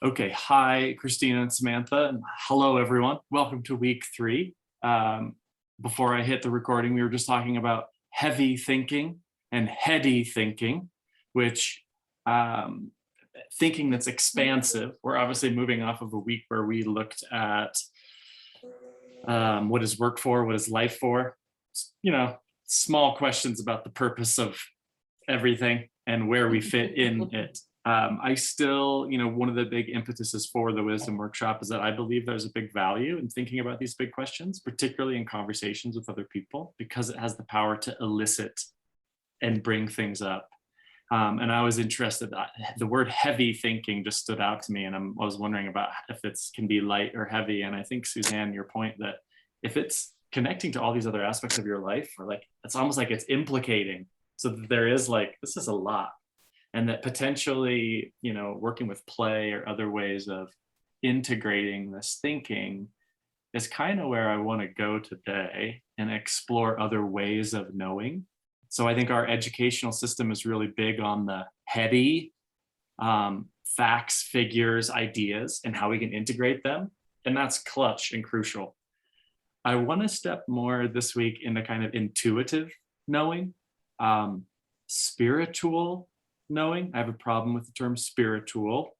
Okay, hi, Christina and Samantha, and hello, everyone. Welcome to week 3. Before I hit the recording, we were just talking about heavy thinking and heady thinking, which thinking that's expansive. We're obviously moving off of a week where we looked at what is work for, what is life for, small questions about the purpose of everything and where we fit in it. I still, one of the big impetuses for the Wisdom Workshop is that I believe there's a big value in thinking about these big questions, particularly in conversations with other people, because it has the power to elicit and bring things up. And I was interested, the word heavy thinking just stood out to me, and I was wondering about if it can be light or heavy. And I think, Suzanne, your point that if it's connecting to all these other aspects of your life, or like, it's almost like it's implicating, so that there is like, this is a lot. And that potentially, working with play or other ways of integrating this thinking is kind of where I want to go today and explore other ways of knowing. So I think our educational system is really big on the heady facts, figures, ideas, and how we can integrate them. And that's clutch and crucial. I want to step more this week into kind of intuitive knowing, spiritual knowing. I have a problem with the term spiritual,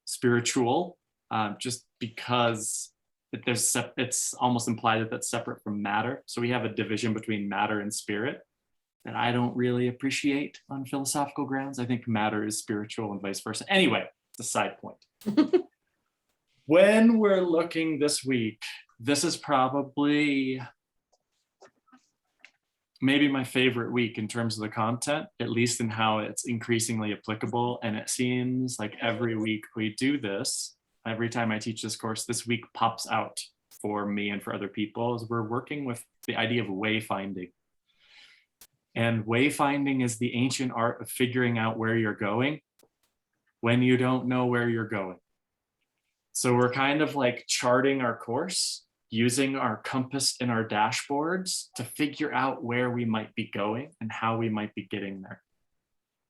just because it's almost implied that that's separate from matter. So we have a division between matter and spirit that I don't really appreciate on philosophical grounds. I think matter is spiritual and vice versa. Anyway, it's a side point. When we're looking this week, this is probably maybe my favorite week in terms of the content, at least in how it's increasingly applicable. And it seems like every week we do this, every time I teach this course, this week pops out for me and for other people, as we're working with the idea of wayfinding. And wayfinding is the ancient art of figuring out where you're going when you don't know where you're going. So we're kind of like charting our course, using our compass and our dashboards to figure out where we might be going and how we might be getting there.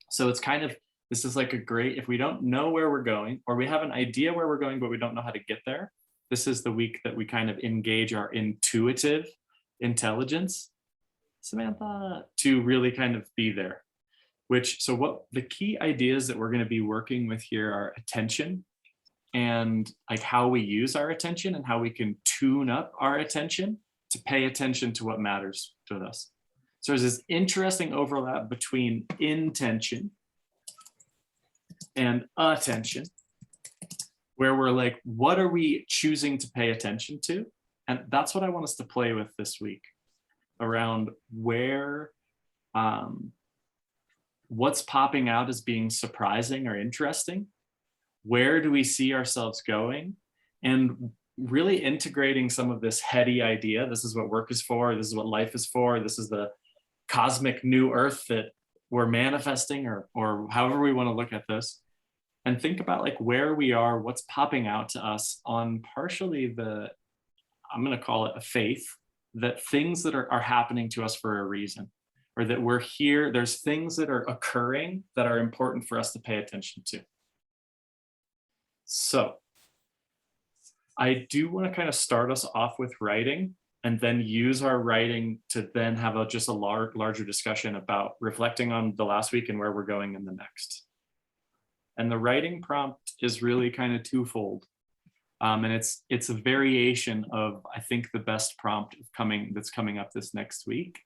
So it's kind of, this is like a great, if we don't know where we're going, or we have an idea where we're going, but we don't know how to get there, this is the week that we kind of engage our intuitive intelligence, Samantha, to really kind of be there. So what the key ideas that we're going to be working with here are attention, and like how we use our attention and how we can tune up our attention to pay attention to what matters to us. So there's this interesting overlap between intention and attention, where we're like, what are we choosing to pay attention to? And that's what I want us to play with this week, around where, what's popping out as being surprising or interesting. Where do we see ourselves going? And really integrating some of this heady idea. This is what work is for. This is what life is for. This is the cosmic new earth that we're manifesting, or however we want to look at this. And think about like where we are, what's popping out to us on partially I'm going to call it a faith, that things that are happening to us for a reason, or that we're here. There's things that are occurring that are important for us to pay attention to. So I do want to kind of start us off with writing, and then use our writing to then have just a larger discussion about reflecting on the last week and where we're going in the next. And the writing prompt is really kind of twofold. And it's a variation of, I think, the best prompt that's coming up this next week.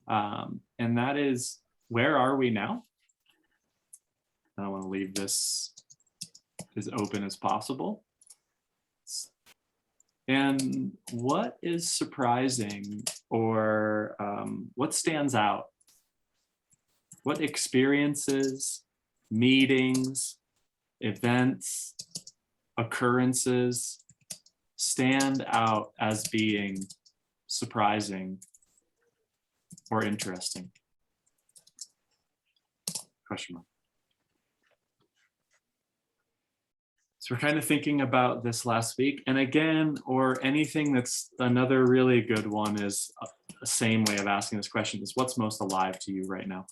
And that is, where are we now? I want to leave this as open as possible. And what is surprising, or what stands out? What experiences, meetings, events, occurrences stand out as being surprising or interesting? Question mark. So we're kind of thinking about this last week. And again, or anything that's another really good one is the same way of asking this question is, what's most alive to you right now?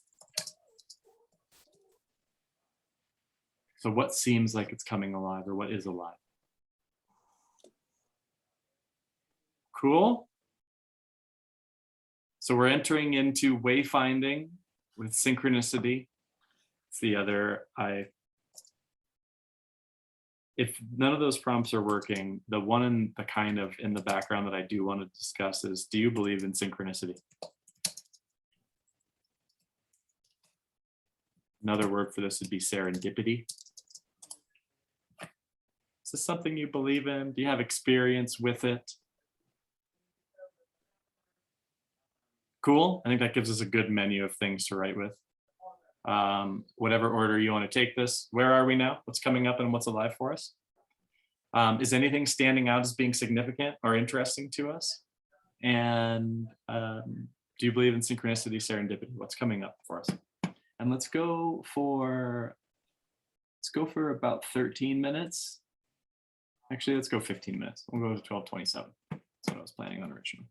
So what seems like it's coming alive, or what is alive? Cool. So we're entering into wayfinding with synchronicity. It's the other if none of those prompts are working, the one in the kind of in the background that I do want to discuss is, do you believe in synchronicity? Another word for this would be serendipity. Is this something you believe in? Do you have experience with it? Cool. I think that gives us a good menu of things to write with. Whatever order you want to take this. Where are we now? What's coming up and what's alive for us? Is anything standing out as being significant or interesting to us? And do you believe in synchronicity, serendipity? What's coming up for us? And let's go for about 13 minutes. Actually, let's go 15 minutes. We'll go to 12:27. That's what I was planning on originally.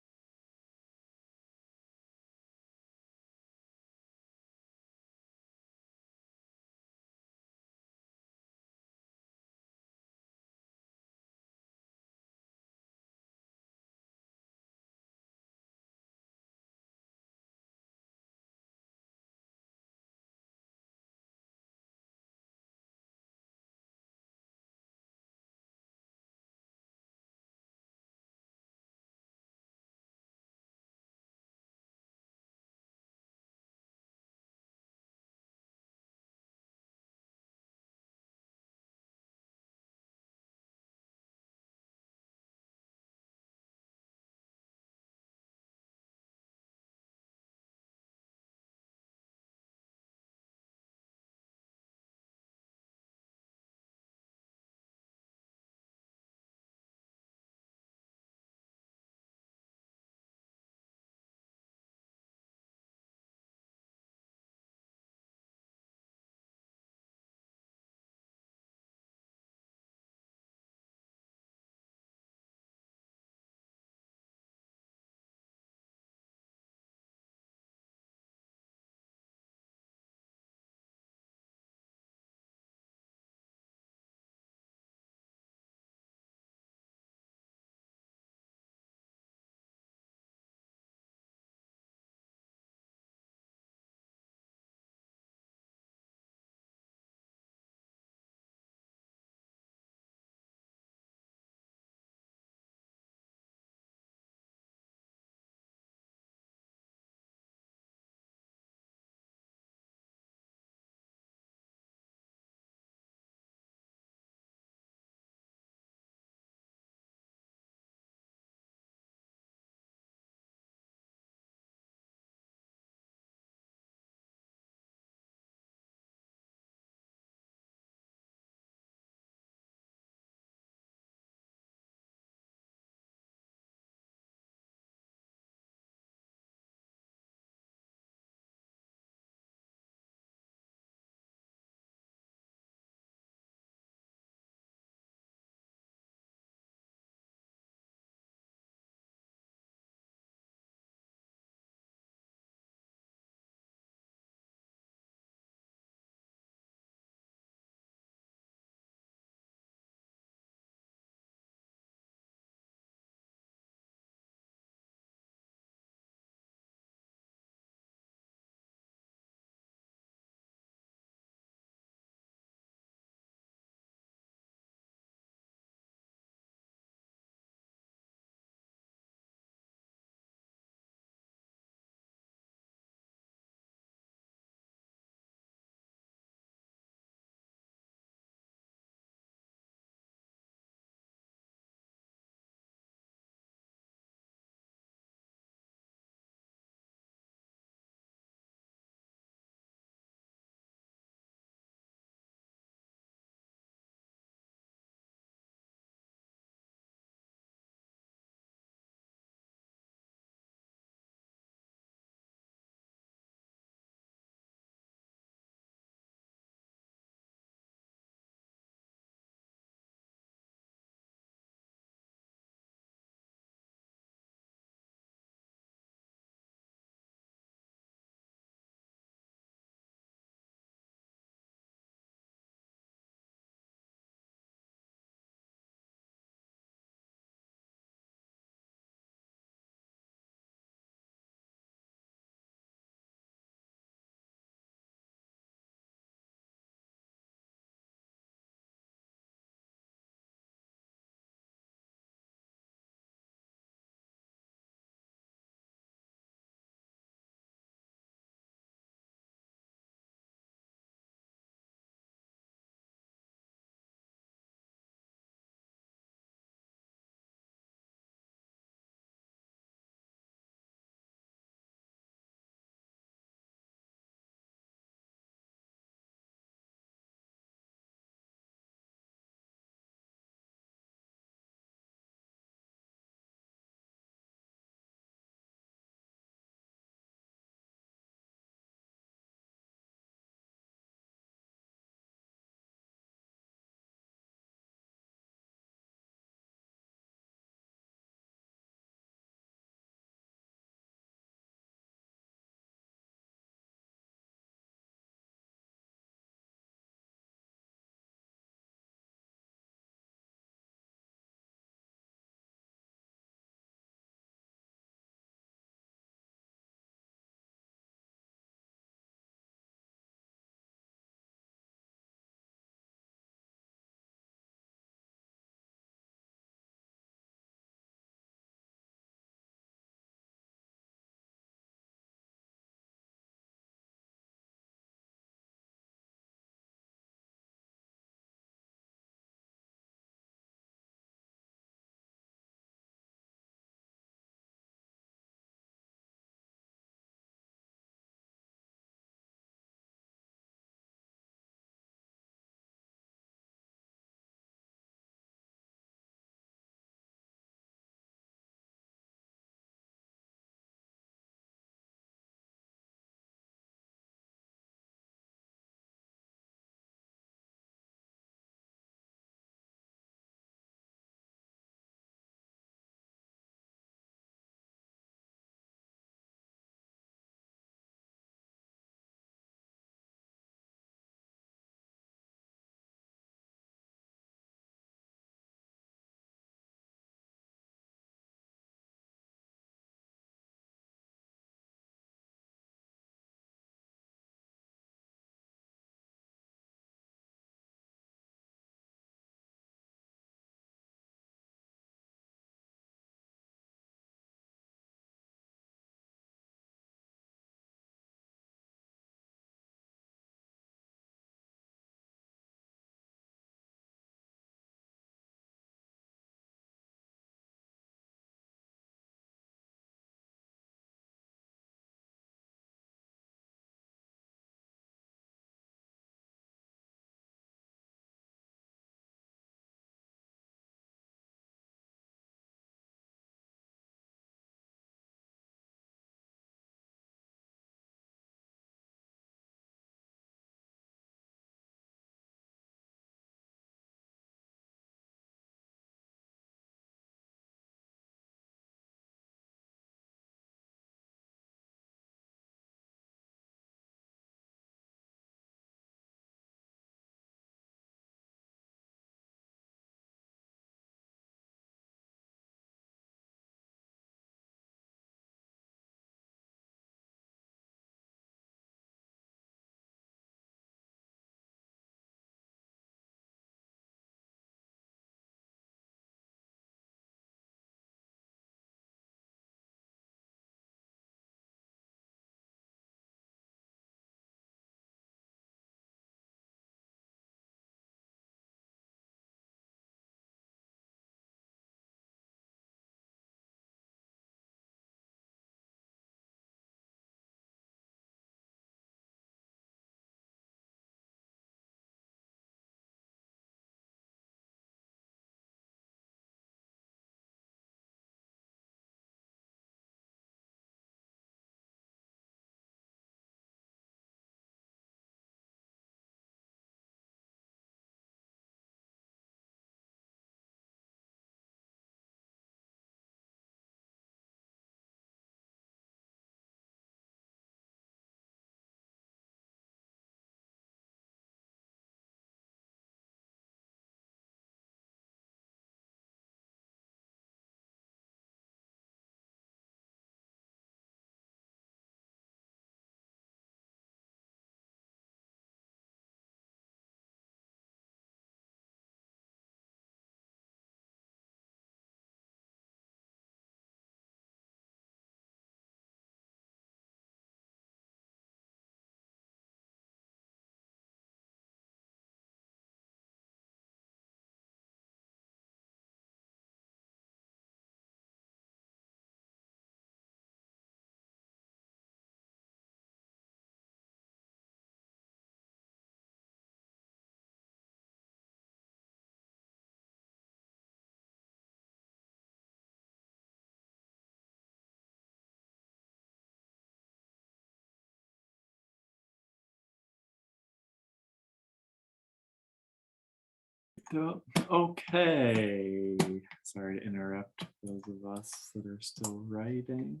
Okay. Sorry to interrupt those of us that are still writing.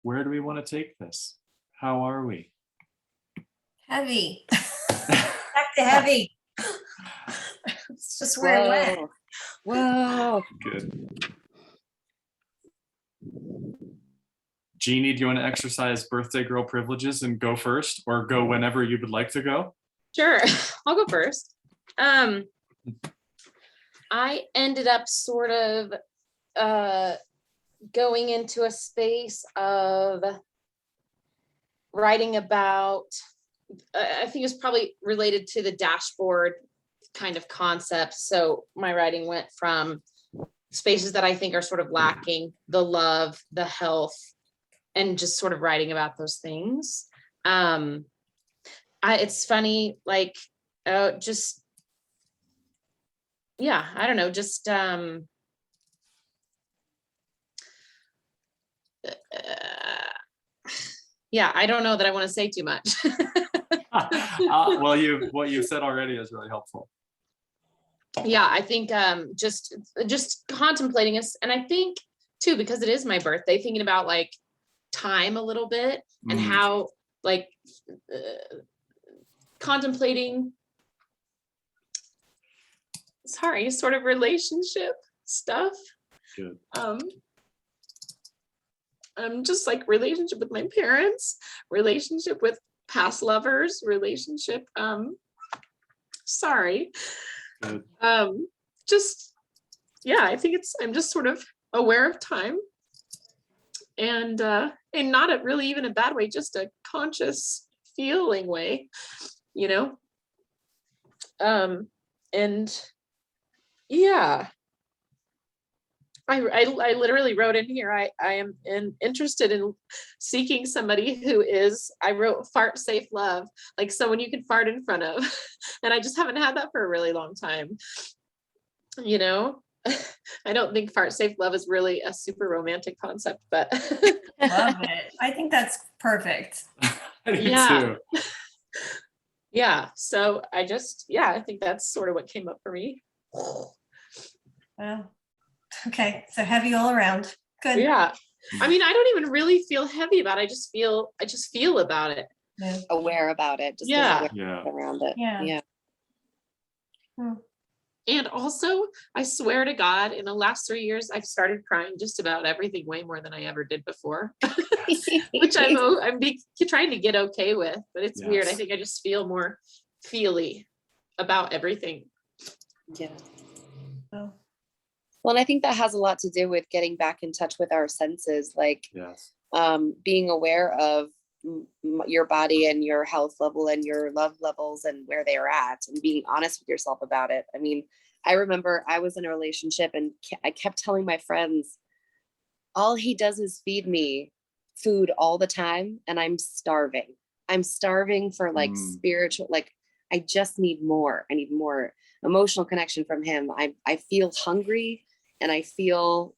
Where do we want to take this? How are we? Heavy. Back to heavy. It's just where it went. Whoa. Good. Jeanie, do you want to exercise birthday girl privileges and go first, or go whenever you would like to go? Sure, I'll go first. I ended up sort of going into a space of writing about, I think it's probably related to the dashboard kind of concept. So my writing went from spaces that I think are sort of lacking, the love, the health, and just sort of writing about those things. It's funny, like, just, yeah, I don't know, just, yeah, I don't know that I want to say too much. Well, what you've said already is really helpful. Yeah, I think just contemplating us, and I think too, because it is my birthday, thinking about like time a little bit and how like contemplating, sorry, sort of relationship stuff. Good. Just like relationship with my parents, relationship with past lovers, relationship, sorry. Good. Just, yeah, I think I'm just sort of aware of time, and not a really even a bad way, just a conscious feeling way, you know? And yeah, I literally wrote in here, I am interested in seeking somebody who is, I wrote fart safe love, like someone you can fart in front of. And I just haven't had that for a really long time. You know, I don't think fart safe love is really a super romantic concept, but Love it. I think that's perfect. Yeah. Yeah. So I think that's sort of what came up for me. Well, okay. So heavy all around. Good. Yeah. I mean, I don't even really feel heavy about it. I just feel about it. Yeah. Aware about it. Just Yeah. around it. Yeah. And also, I swear to God, in the last 3 years, I've started crying just about everything way more than I ever did before, which I'm trying to get okay with, but it's weird. I think I just feel more feely about everything. Yeah. Oh. Well, and I think that has a lot to do with getting back in touch with our senses, like being aware of your body and your health level and your love levels and where they are at, and being honest with yourself about it. I mean, I remember I was in a relationship and I kept telling my friends, all he does is feed me food all the time, and I'm starving. I'm starving for like spiritual, like I just need more. I need more emotional connection from him. I feel hungry and I feel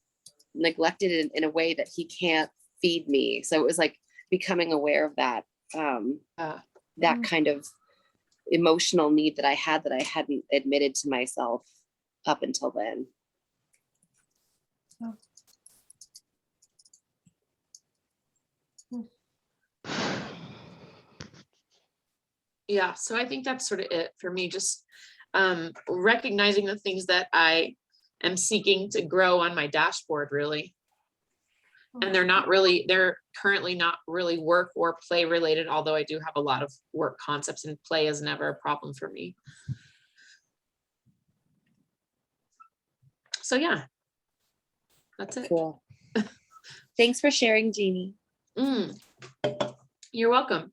neglected in a way that he can't feed me. So it was like becoming aware of that, that kind of emotional need that I had that I hadn't admitted to myself up until then. Yeah, so I think that's sort of it for me, just recognizing the things that I am seeking to grow on my dashboard, really. And they're currently not really work or play related, although I do have a lot of work concepts, and play is never a problem for me. So yeah, that's it. Cool. Thanks for sharing, Jeanie. You're welcome.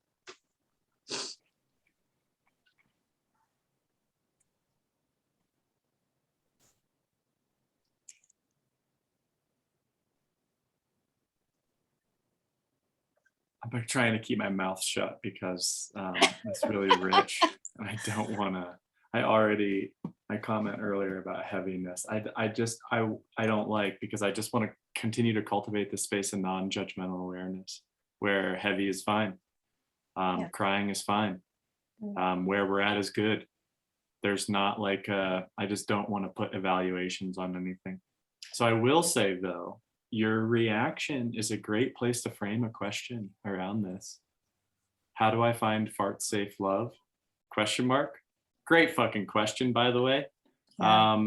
I'm trying to keep my mouth shut because it's really rich. And I don't want to. My comment earlier about heaviness, I don't like, because I just want to continue to cultivate the space of non-judgmental awareness where heavy is fine. Crying is fine. Where we're at is good. There's not like, I just don't want to put evaluations on anything. So I will say though, your reaction is a great place to frame a question around this. How do I find fart safe love? Question mark. Great fucking question, by the way. Yeah.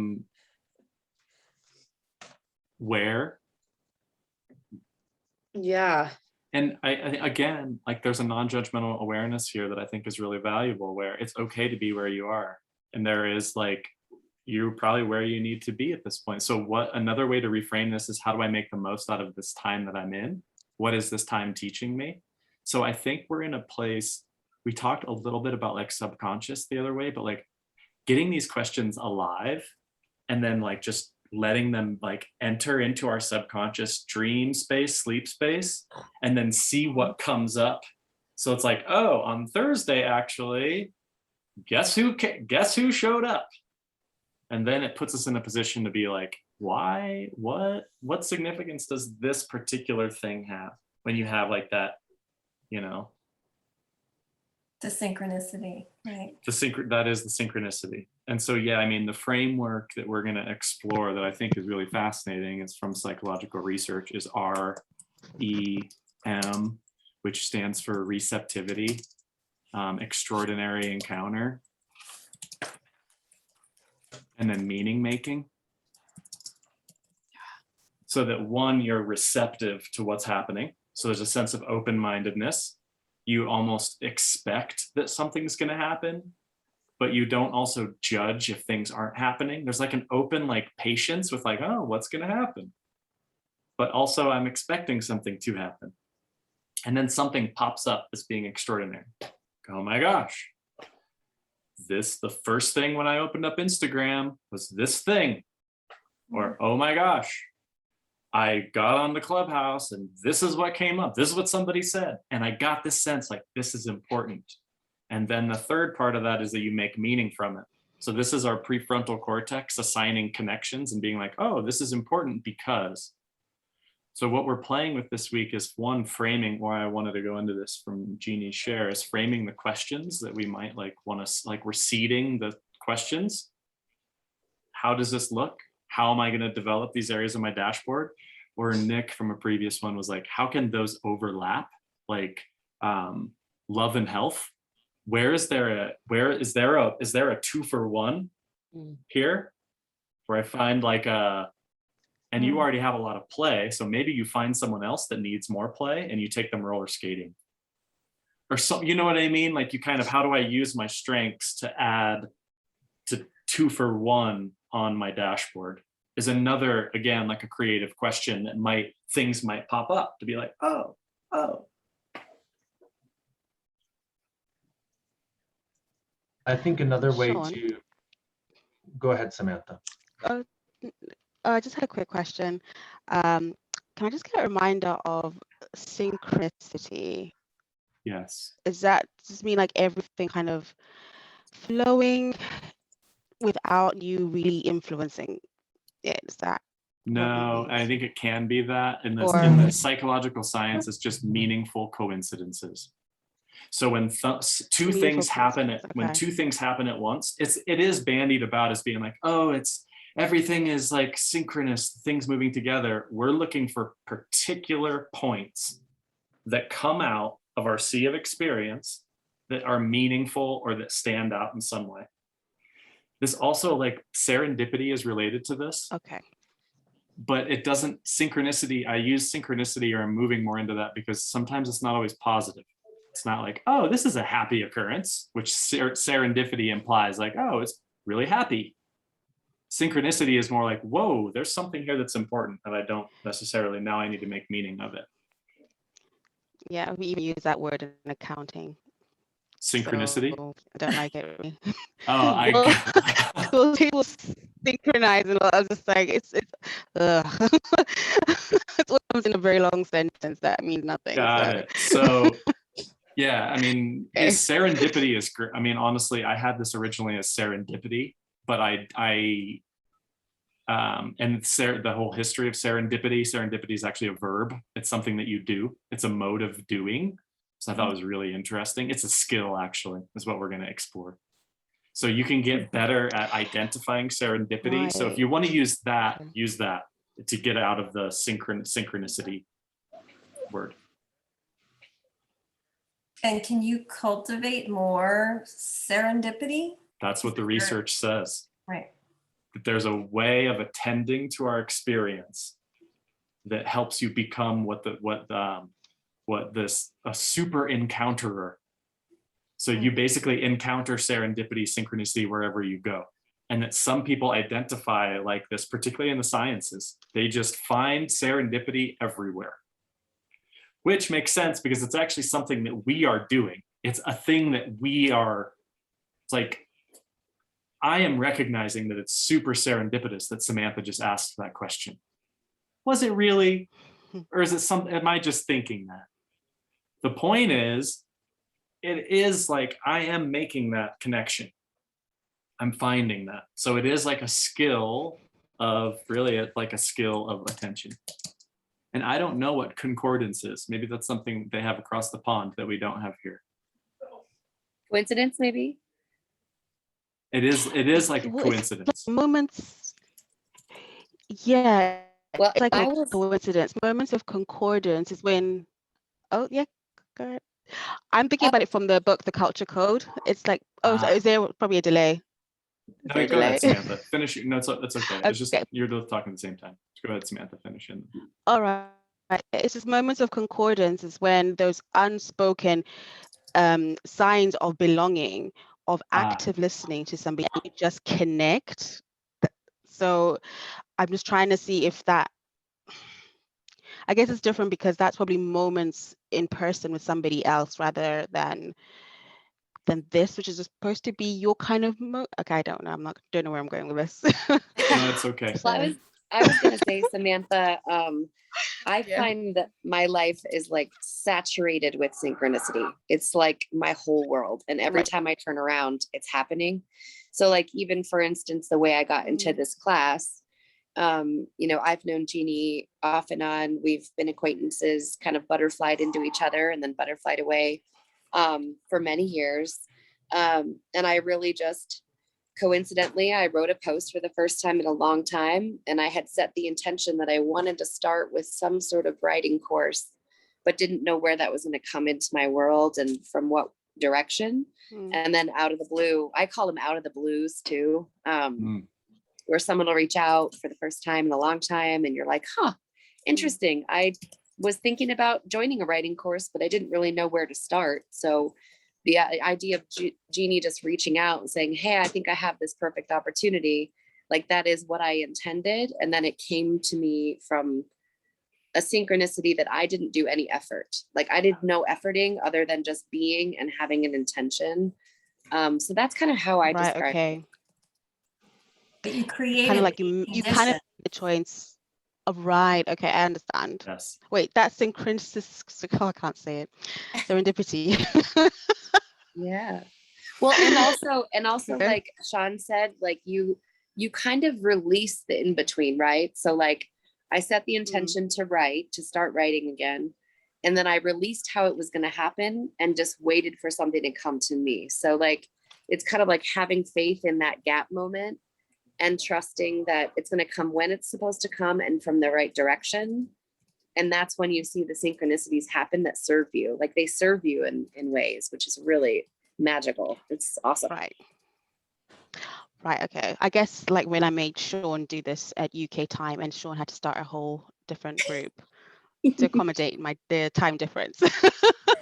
Where? Yeah. And I again, like there's a non-judgmental awareness here that I think is really valuable, where it's okay to be where you are. And there is like, you're probably where you need to be at this point. So what, another way to reframe this is, how do I make the most out of this time that I'm in? What is this time teaching me? So I think we're in a place, we talked a little bit about like subconscious the other way, but like getting these questions alive and then like just letting them like enter into our subconscious dream space, sleep space, and then see what comes up. So it's like, oh, on Thursday, actually, guess who showed up? And then it puts us in a position to be like, why, what significance does this particular thing have? When you have like that, you know, The synchronicity, right? that is the synchronicity. And so, yeah, I mean, the framework that we're going to explore that I think is really fascinating is from psychological research is REM, which stands for receptivity, extraordinary encounter, and then meaning making. So that one, you're receptive to what's happening. So there's a sense of open-mindedness. You almost expect that something's going to happen, but you don't also judge if things aren't happening. There's like an open like patience with like, oh, what's going to happen? But also I'm expecting something to happen. And then something pops up as being extraordinary. Oh my gosh. The first thing when I opened up Instagram was this thing. Or, oh my gosh, I got on the Clubhouse and this is what came up. This is what somebody said. And I got this sense like this is important. And then the third part of that is that you make meaning from it. So this is our prefrontal cortex assigning connections and being like, oh, this is important because. So what we're playing with this week is one, framing, why I wanted to go into this from Jeannie's share, is framing the questions that we might like want to, like we're seeding the questions. How does this look? How am I going to develop these areas of my dashboard? Or Nick from a previous one was like, how can those overlap? Like love and health. Is there a 2-for-1 here? Where I find like and you already have a lot of play, so maybe you find someone else that needs more play and you take them roller skating. Or something, you know what I mean? Like you kind of, how do I use my strengths to add to 2-for-1 on my dashboard is another, again, like a creative question that things might pop up to be like, oh. I think another way Sean? to go ahead, Samantha. I just had a quick question. Can I just get a reminder of synchronicity? Yes. Does that just mean like everything kind of flowing without you really influencing it? Is that? No, what it I means? think it can be that. In Or- the psychological science, it's just meaningful coincidences. So when two things happen at once, it is bandied about as being like, oh, everything is like synchronous, things moving together. We're looking for particular points that come out of our sea of experience that are meaningful or that stand out in some way. This also, like, serendipity is related to this. Okay. But it doesn't, synchronicity, I use synchronicity, or I'm moving more into that because sometimes it's not always positive. It's not like, oh, this is a happy occurrence, which serendipity implies like, oh, it's really happy. Synchronicity is more like, whoa, there's something here that's important that I don't necessarily, now I need to make meaning of it. Yeah, we even use that word in accounting. Synchronicity? So I don't like it really. Oh, Well, people synchronize and I was just like, it's it's what comes in a very long sentence that means nothing. got so. it. So yeah, I mean, Okay. serendipity is great. I mean, honestly, I had this originally as serendipity, but the whole history of serendipity is actually a verb. It's something that you do. It's a mode of doing. It's So I thought it was really interesting. It's a skill, actually, is what we're going to explore. So you can get better at identifying serendipity. So if you want to use that to get out of the synchronicity word. And can you cultivate more serendipity? That's what the research says. Right. That there's a way of attending to our experience that helps you become a super encounterer. So you basically encounter serendipity, synchronicity wherever you go. And that some people identify like this, particularly in the sciences. They just find serendipity everywhere, which makes sense because it's actually something that we are doing. It's a thing that it's like, I am recognizing that it's super serendipitous that Samantha just asked that question. Was it really? Or is it something, am I just thinking that? The point is, it is like I am making that connection. I'm finding that. So it is like a skill of attention. And I don't know what concordance is. Maybe that's something they have across the pond that we don't have here. Coincidence, maybe? It is like a coincidence. Moments. Yeah. Well, It's like I a was, coincidence. Moments of concordance is when, oh yeah, go ahead. I'm thinking about it from the book, The Culture Code. It's like, so is there probably a delay? No, go ahead, Samantha. Finish. No, it's okay. It's just Okay. you're both talking at the same time. Go ahead, Samantha. Finish it. All right. It's just moments of concordance is when those unspoken signs of belonging, of active listening to somebody, and you just connect. So I'm just trying to see if that, I guess it's different because that's probably moments in person with somebody else rather than this, which is supposed to be your kind of okay, I don't know. Don't know where I'm going with this. No, it's okay. well, I was gonna say, Samantha, I find that my life is like saturated with synchronicity. It's like my whole world. And every time I turn around, it's happening. So like, even for instance, the way I got into this class, I've known Jeanie off and on. We've been acquaintances, kind of butterflied into each other and then butterflied away for many years. And I really just coincidentally, I wrote a post for the first time in a long time, and I had set the intention that I wanted to start with some sort of writing course, but didn't know where that was going to come into my world and from what direction. And then out of the blue, I call them out of the blues too, where someone will reach out for the first time in a long time, and you're like, interesting. I was thinking about joining a writing course, but I didn't really know where to start. So the idea of Jeanie just reaching out and saying, hey, I think I have this perfect opportunity, like that is what I intended. And then it came to me from a synchronicity that I didn't do any effort. Like I did no efforting other than just being and having an intention. So that's kind of how I describe it. But you created kind of like you kind of made the choice of right. Okay, I understand. Yes. Wait, that's synchronicity. Oh, I can't say it. Serendipity. Yeah. Well, and also Okay. like Sean said, like you kind of release the in between, right? So like I set the intention to start writing again. And then I released how it was going to happen and just waited for something to come to me. So like, it's kind of like having faith in that gap moment and trusting that it's going to come when it's supposed to come and from the right direction. And that's when you see the synchronicities happen that serve you. Like they serve you in ways, which is really magical. It's awesome. Right. Okay. I guess like when I made Sean do this at UK time, and Sean had to start a whole different group to accommodate the time difference.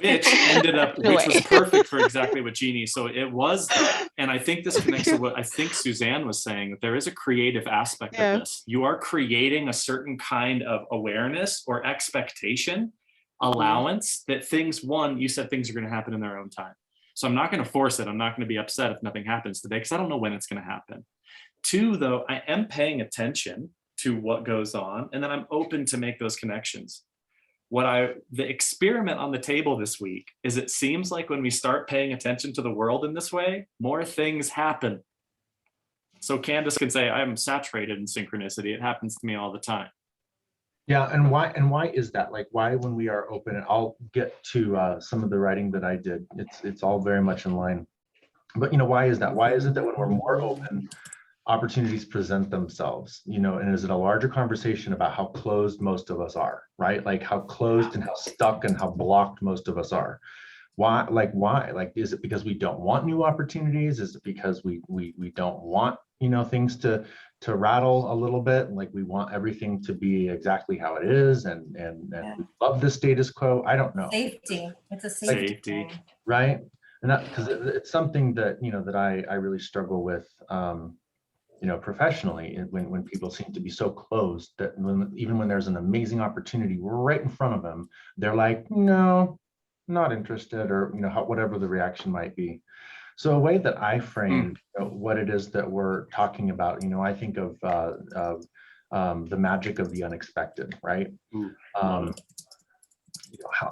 Which ended up, which was perfect for exactly what Jeanie. So it was that. And I think this connects to what I think Suzanne was saying, that there is a creative aspect of this. You are creating a certain kind of awareness or expectation, allowance that things, one, you said things are going to happen in their own time. So I'm not going to force it. I'm not going to be upset if nothing happens today because I don't know when it's going to happen. Two, though, I am paying attention to what goes on, and then I'm open to make those connections. The experiment on the table this week is it seems like when we start paying attention to the world in this way, more things happen. So Candace can say, I'm saturated in synchronicity. It happens to me all the time. Yeah, and why is that? Like, why when we are open, and I'll get to some of the writing that I did. It's all very much in line. But why is that? Why is it that when we're more open, opportunities present themselves? And is it a larger conversation about how closed most of us are, right? Like how closed and how stuck and how blocked most of us are. Why? Like, is it because we don't want new opportunities? Is it because we don't want things to rattle a little bit? Like we want everything to be exactly how it is, and we love the status quo. I don't know. Safety. It's a safety thing. Right? And that, because it's something that that I really struggle with, professionally, when people seem to be so closed that even when there's an amazing opportunity right in front of them, they're like, no, not interested, or whatever the reaction might be. So a way that I frame what it is that we're talking about, I think of the magic of the unexpected, right?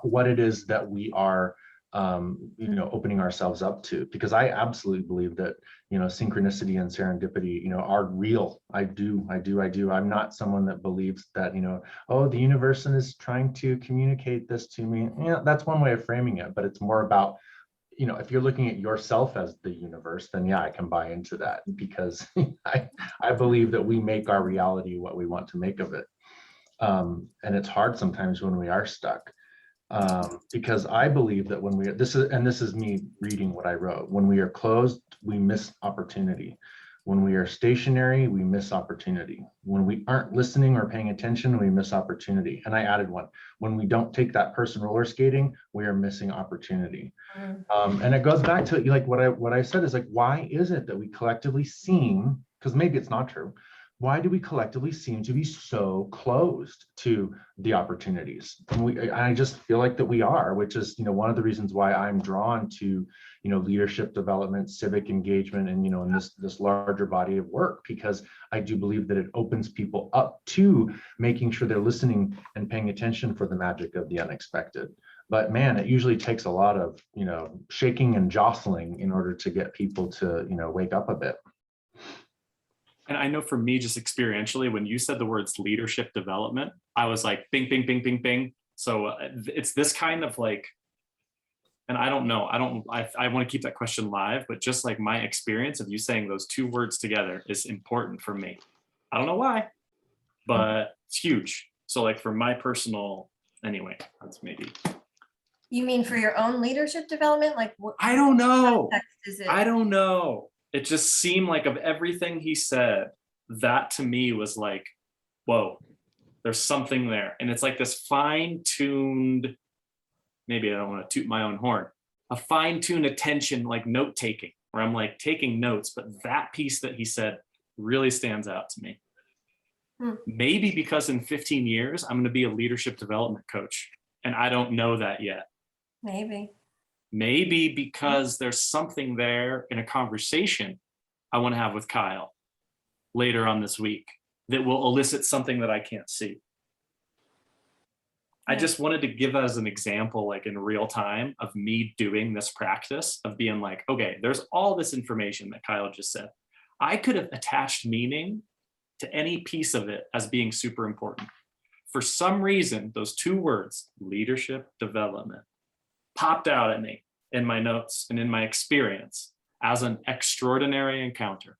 What it is that we are opening ourselves up to, because I absolutely believe that synchronicity and serendipity are real. I do. I'm not someone that believes that oh, the universe is trying to communicate this to me. That's one way of framing it, but it's more about if you're looking at yourself as the universe, then I can buy into that, because I believe that we make our reality what we want to make of it. And it's hard sometimes when we are stuck. Because I believe that when this is me reading what I wrote, when we are closed, we miss opportunity. When we are stationary, we miss opportunity. When we aren't listening or paying attention, we miss opportunity. And I added one: when we don't take that person roller skating, we are missing opportunity. And it goes back to like what I said is like, why is it that we collectively seem, because maybe it's not true, why do we collectively seem to be so closed to the opportunities? And I just feel like that we are, which is, one of the reasons why I'm drawn to, leadership development, civic engagement, and, in this larger body of work, because I do believe that it opens people up to making sure they're listening and paying attention for the magic of the unexpected. But man, it usually takes a lot of, shaking and jostling in order to get people to, wake up a bit. And I know for me, just experientially, when you said the words leadership development, I was like, bing, bing, bing, bing, bing. So it's this kind of like, and I don't know, I want to keep that question live, but just like my experience of you saying those two words together is important for me. I don't know why, but it's huge. So like for my personal, anyway, that's maybe. You mean for your own leadership development? Like what? I don't know. Is it? I don't know. It just seemed like of everything he said, that to me was like, whoa, there's something there. And it's like this fine-tuned, maybe I don't want to toot my own horn, a fine-tuned attention, like note-taking, where I'm like taking notes, but that piece that he said really stands out to me. Maybe because in 15 years, I'm going to be a leadership development coach, and I don't know that yet. Maybe because there's something there in a conversation I want to have with Kyle later on this week that will elicit something that I can't see. I just wanted to give as an example, like in real time, of me doing this practice of being like, okay, there's all this information that Kyle just said. I could have attached meaning to any piece of it as being super important. For some reason, those two words, leadership development, popped out at me in my notes and in my experience as an extraordinary encounter.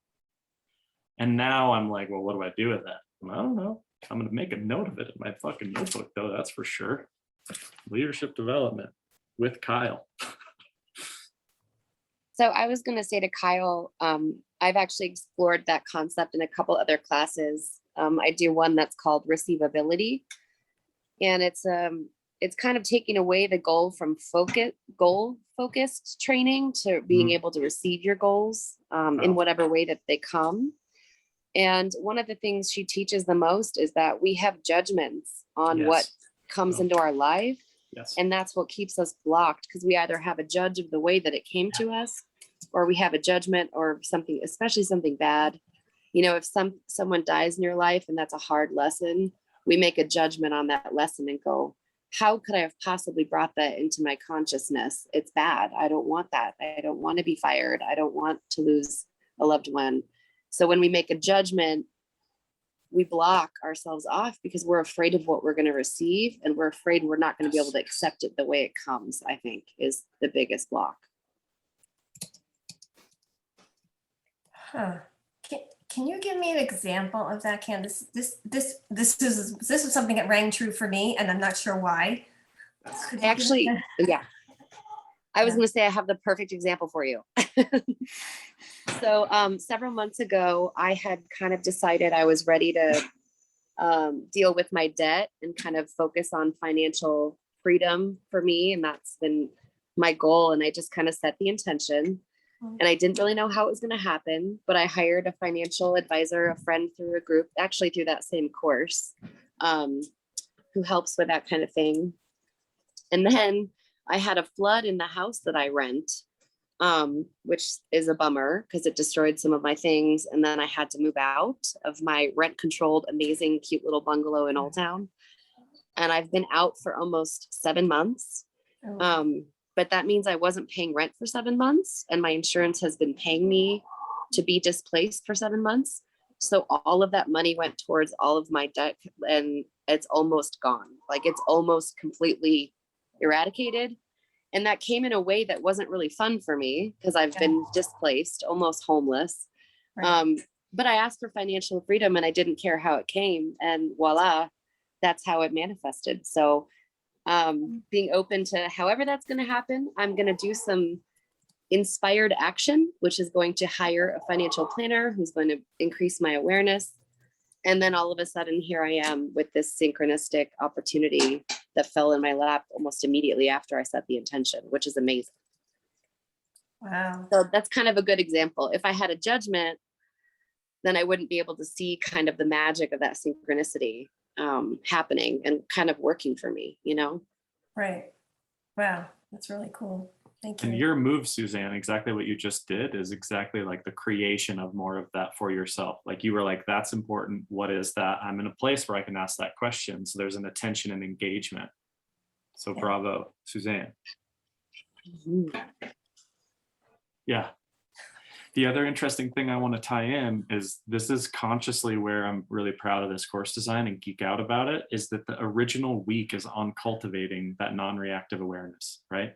And now I'm like, well, what do I do with that? I don't know. I'm going to make a note of it in my fucking notebook, though, that's for sure. Leadership development with Kyle. So I was going to say to Kyle, I've actually explored that concept in a couple other classes. I do one that's called receivability. And it's kind of taking away the goal from goal focused training to being able to receive your goals in whatever way that they come. And one of the things she teaches the most is that we have judgments on what comes into our life. And that's what keeps us blocked, because we either have a judge of the way that it came to us, or we have a judgment or something, especially something bad. If someone dies in your life and that's a hard lesson, we make a judgment on that lesson and go, how could I have possibly brought that into my consciousness? It's bad. I don't want that. I don't want to be fired. I don't want to lose a loved one. So when we make a judgment, we block ourselves off because we're afraid of what we're going to receive, and we're afraid we're not going to be able to accept it the way it comes, I think, is the biggest block. Huh. Can you give me an example of that, Candace? This is something that rang true for me, and I'm not sure why. Actually, yeah. I was Yeah. going to say I have the perfect example for you. So several months ago, I had kind of decided I was ready to deal with my debt and kind of focus on financial freedom for me. And that's been my goal. And I just kind of set the intention. And I didn't really know how it was going to happen, but I hired a financial advisor, a friend through a group, actually through that same course, who helps with that kind of thing. And then I had a flood in the house that I rent, which is a bummer because it destroyed some of my things. And then I had to move out of my rent controlled, amazing, cute little bungalow in Old Town. And I've been out for almost 7 months. But that means I wasn't paying rent for 7 months, and my insurance has been paying me to be displaced for 7 months. So all of that money went towards all of my debt, and it's almost gone. Like, it's almost completely eradicated. And that came in a way that wasn't really fun for me because I've been displaced, almost homeless. Right. But I asked for financial freedom and I didn't care how it came. And voila, that's how it manifested. So being open to however that's going to happen, I'm going to do some inspired action, which is going to hire a financial planner who's going to increase my awareness. And then all of a sudden, here I am with this synchronistic opportunity that fell in my lap almost immediately after I set the intention, which is amazing. Wow. So that's kind of a good example. If I had a judgment, then I wouldn't be able to see kind of the magic of that synchronicity happening and kind of working for me, you know? Right. Wow. That's really cool. Thank you. And your move, Suzanne, exactly what you just did is exactly like the creation of more of that for yourself. Like, you were like, that's important. What is that? I'm in a place where I can ask that question. So there's an attention and engagement. So bravo, Suzanne. Mhm. Yeah. The other interesting thing I want to tie in is this is consciously where I'm really proud of this course design and geek out about it, is that the original week is on cultivating that non-reactive awareness, right?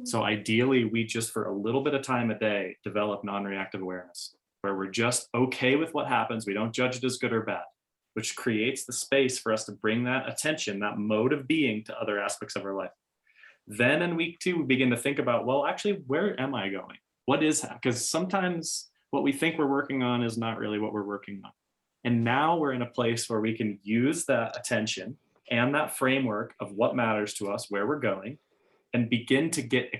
So ideally, we just for a little bit of time a day develop non-reactive awareness, where we're just okay with what happens. We don't judge it as good or bad, which creates the space for us to bring that attention, that mode of being, to other aspects of our life. Then in week 2, we begin to think about, well, actually, where am I going? What is that? Because sometimes what we think we're working on is not really what we're working on. And now we're in a place where we can use that attention and that framework of what matters to us, where we're going, and begin to get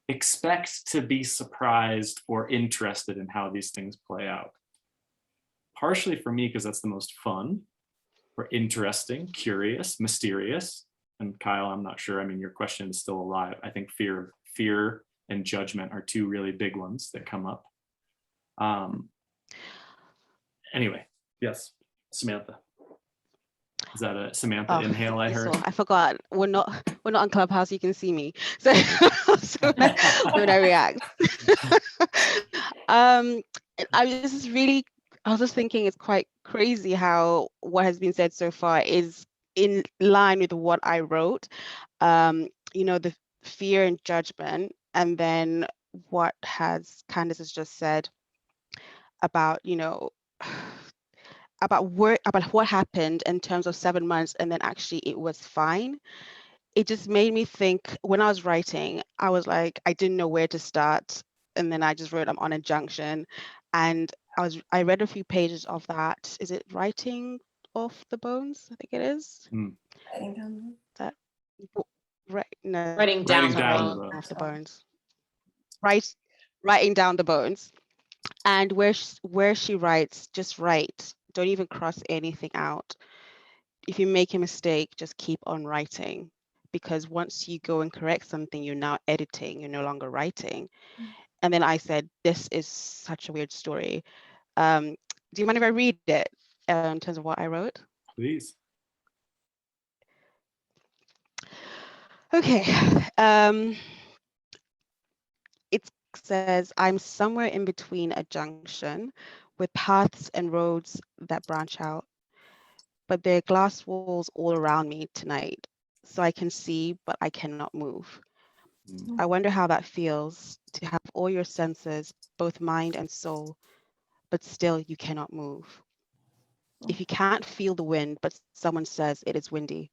expect to be surprised or interested in how these things play out. Partially for me, because that's the most fun, or interesting, curious, mysterious. And Kyle, I'm not sure. I mean, your question is still alive. I think fear and judgment are 2 really big ones that come up. Anyway, yes, Samantha. Is that a Samantha inhale I heard? I forgot. We're not on Clubhouse. You can see me. So, so when I react. I was just thinking it's quite crazy how what has been said so far is in line with what I wrote. You know, the fear and judgment, and then what Candace has just said about, you know, about what happened in terms of 7 months, and then actually it was fine. It just made me think, when I was writing, I was like, I didn't know where to start, and then I just wrote, I'm on a junction, and I read a few pages of that. Is it writing off the bones? I think it is. Writing down That right? No, Writing down off the bones. Writing down the bones, and where she writes, just write. Don't even cross anything out. If you make a mistake, just keep on writing, because once you go and correct something, you're now editing, you're no longer writing. And then I said, this is such a weird story. Do you mind if I read it in terms of what I wrote? Please. Okay. It says, I'm somewhere in between a junction with paths and roads that branch out. But there are glass walls all around me tonight, so I can see, but I cannot move. I wonder how that feels to have all your senses, both mind and soul, but still you cannot move. If you can't feel the wind, but someone says it is windy,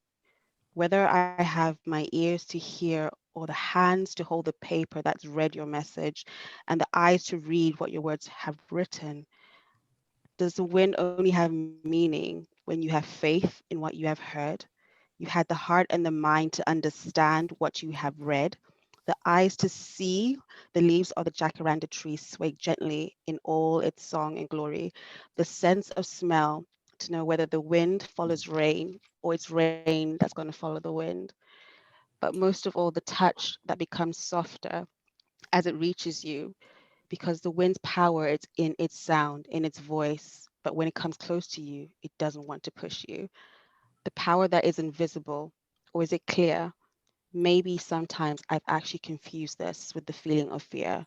whether I have my ears to hear or the hands to hold the paper that's read your message and the eyes to read what your words have written, does the wind only have meaning when you have faith in what you have heard? You had the heart and the mind to understand what you have read, the eyes to see the leaves of the jacaranda tree sway gently in all its song and glory, the sense of smell to know whether the wind follows rain or it's rain that's going to follow the wind. But most of all, the touch that becomes softer as it reaches you, because the wind's power is in its sound, in its voice. But when it comes close to you, it doesn't want to push you. The power that is invisible, or is it clear? Maybe sometimes I've actually confused this with the feeling of fear,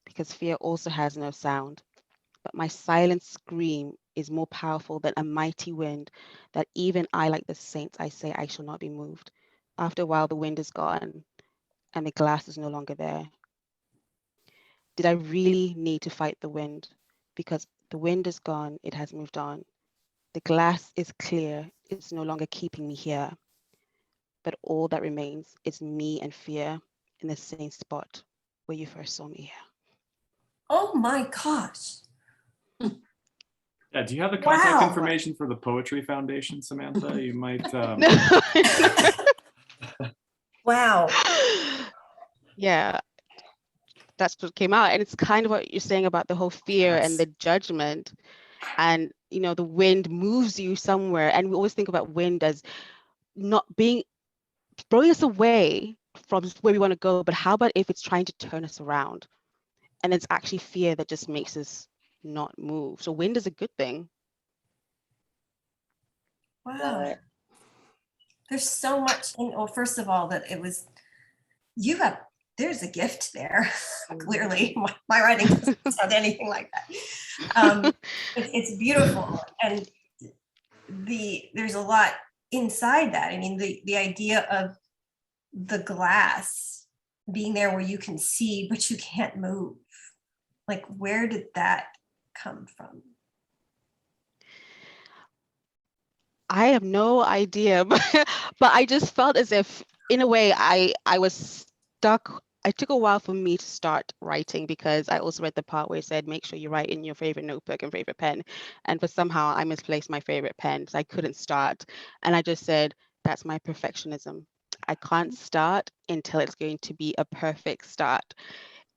because fear also has no sound. But my silent scream is more powerful than a mighty wind, that even I, like the saints, I say I shall not be moved. After a while, the wind is gone, and the glass is no longer there. Did I really need to fight the wind? Because the wind is gone, it has moved on. The glass is clear, it's no longer keeping me here. But all that remains is me and fear in the same spot where you first saw me here. Oh my gosh. Yeah, do you have the contact Wow. information for the Poetry Foundation, Samantha? You might. Wow. Yeah, that's what came out. And it's kind of what you're saying about the whole fear and the judgment. And, you know, the wind moves you somewhere. And we always think about wind as not being, blowing us away from where we want to go. But how about if it's trying to turn us around? And it's actually fear that just makes us not move. So wind is a good thing. Wow. There's so much in, well, first of all, that it was, there's a gift there. Clearly, my writing doesn't sound anything like that. It's beautiful. And there's a lot inside that. I mean, the idea of the glass being there where you can see, but you can't move. Like, where did that come from? I have no idea, but I just felt as if, in a way, I was stuck. It took a while for me to start writing, because I also read the part where it said, make sure you write in your favorite notebook and favorite pen. And for somehow I misplaced my favorite pen, so I couldn't start. And I just said, that's my perfectionism. I can't start until it's going to be a perfect start.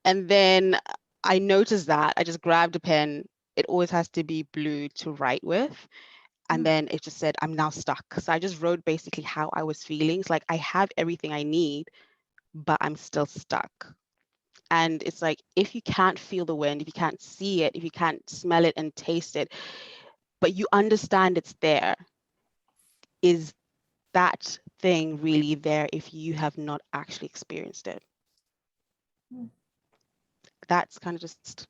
And then I noticed that I just grabbed a pen. It always has to be blue to write with. And then it just said, I'm now stuck. So I just wrote basically how I was feeling. It's like, I have everything I need, but I'm still stuck. And it's like, if you can't feel the wind, if you can't see it, if you can't smell it and taste it, but you understand it's there, is that thing really there if you have not actually experienced it? That's kind of just.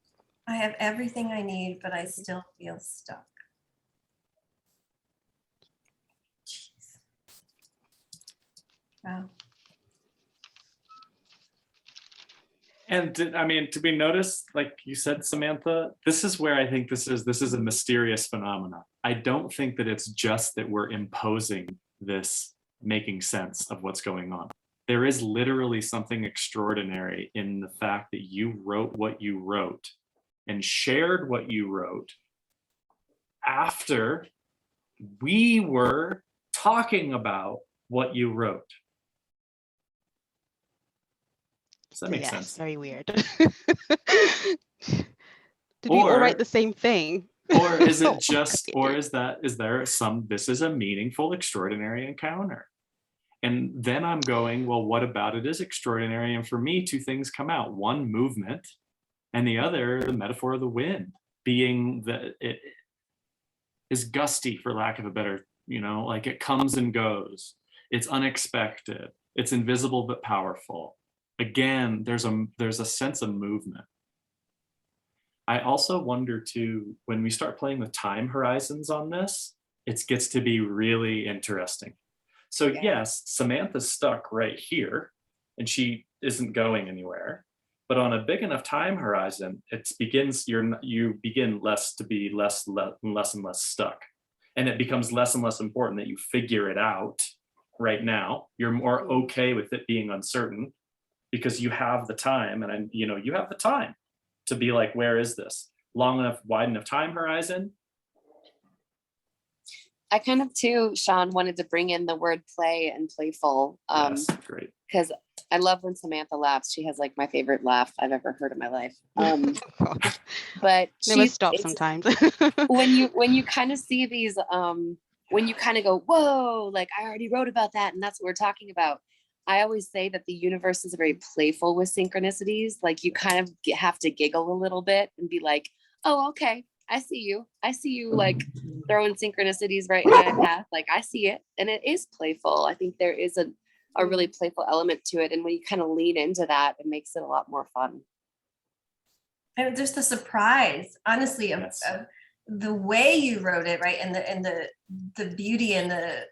I have everything I need, but I still feel stuck. Jeez. Wow. And I mean, to be noticed, like you said, Samantha, this is where I think this is a mysterious phenomenon. I don't think that it's just that we're imposing this making sense of what's going on. There is literally something extraordinary in the fact that you wrote what you wrote and shared what you wrote after we were talking about what you wrote. Does that make sense? Very weird. Did we all write the same thing? Or is it just, or is there some, this is a meaningful, extraordinary encounter? And then I'm going, well, what about it is extraordinary? And for me, two things come out. One, movement, and the other, the metaphor of the wind, being that it is gusty, for lack of a better, like it comes and goes. It's unexpected. It's invisible but powerful. Again, there's a sense of movement. I also wonder too, when we start playing with time horizons on this, it gets to be really interesting. So yes, Samantha's stuck right here and she isn't going anywhere. But on a big enough time horizon, it begins, you begin less to be less and less stuck. And it becomes less and less important that you figure it out right now. You're more okay with it being uncertain because you have the time, and you have the time to be like, where is this? Long enough, wide enough time horizon. I kind of too, Sean, wanted to bring in the word play and playful. Yes, great. Because I love when Samantha laughs. She has like my favorite laugh I've ever heard in my life. But never stop sometimes. when you kind of see these, when you kind of go, whoa, like I already wrote about that, and that's what we're talking about. I always say that the universe is very playful with synchronicities. Like you kind of have to giggle a little bit and be like, oh, okay, I see you. I see you like throwing synchronicities right in my path. Like I see it. And it is playful. I think there is a really playful element to it. And when you kind of lean into that, it makes it a lot more fun. And just the surprise, honestly, of the way you wrote it, right? And the beauty and the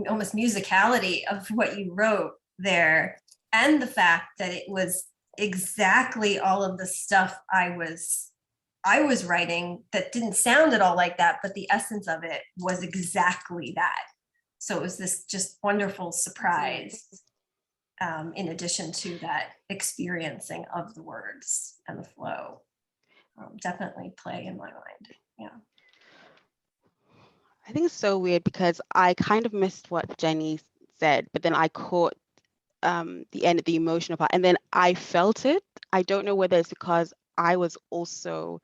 almost musicality of what you wrote there, and the fact that it was exactly all of the stuff I was writing that didn't sound at all like that, but the essence of it was exactly that. So it was this just wonderful surprise, in addition to that experiencing of the words and the flow. Definitely play in my mind. Yeah. I think it's so weird because I kind of missed what Jeanie said, but then I caught the end of the emotional part, and then I felt it. I don't know whether it's because I was also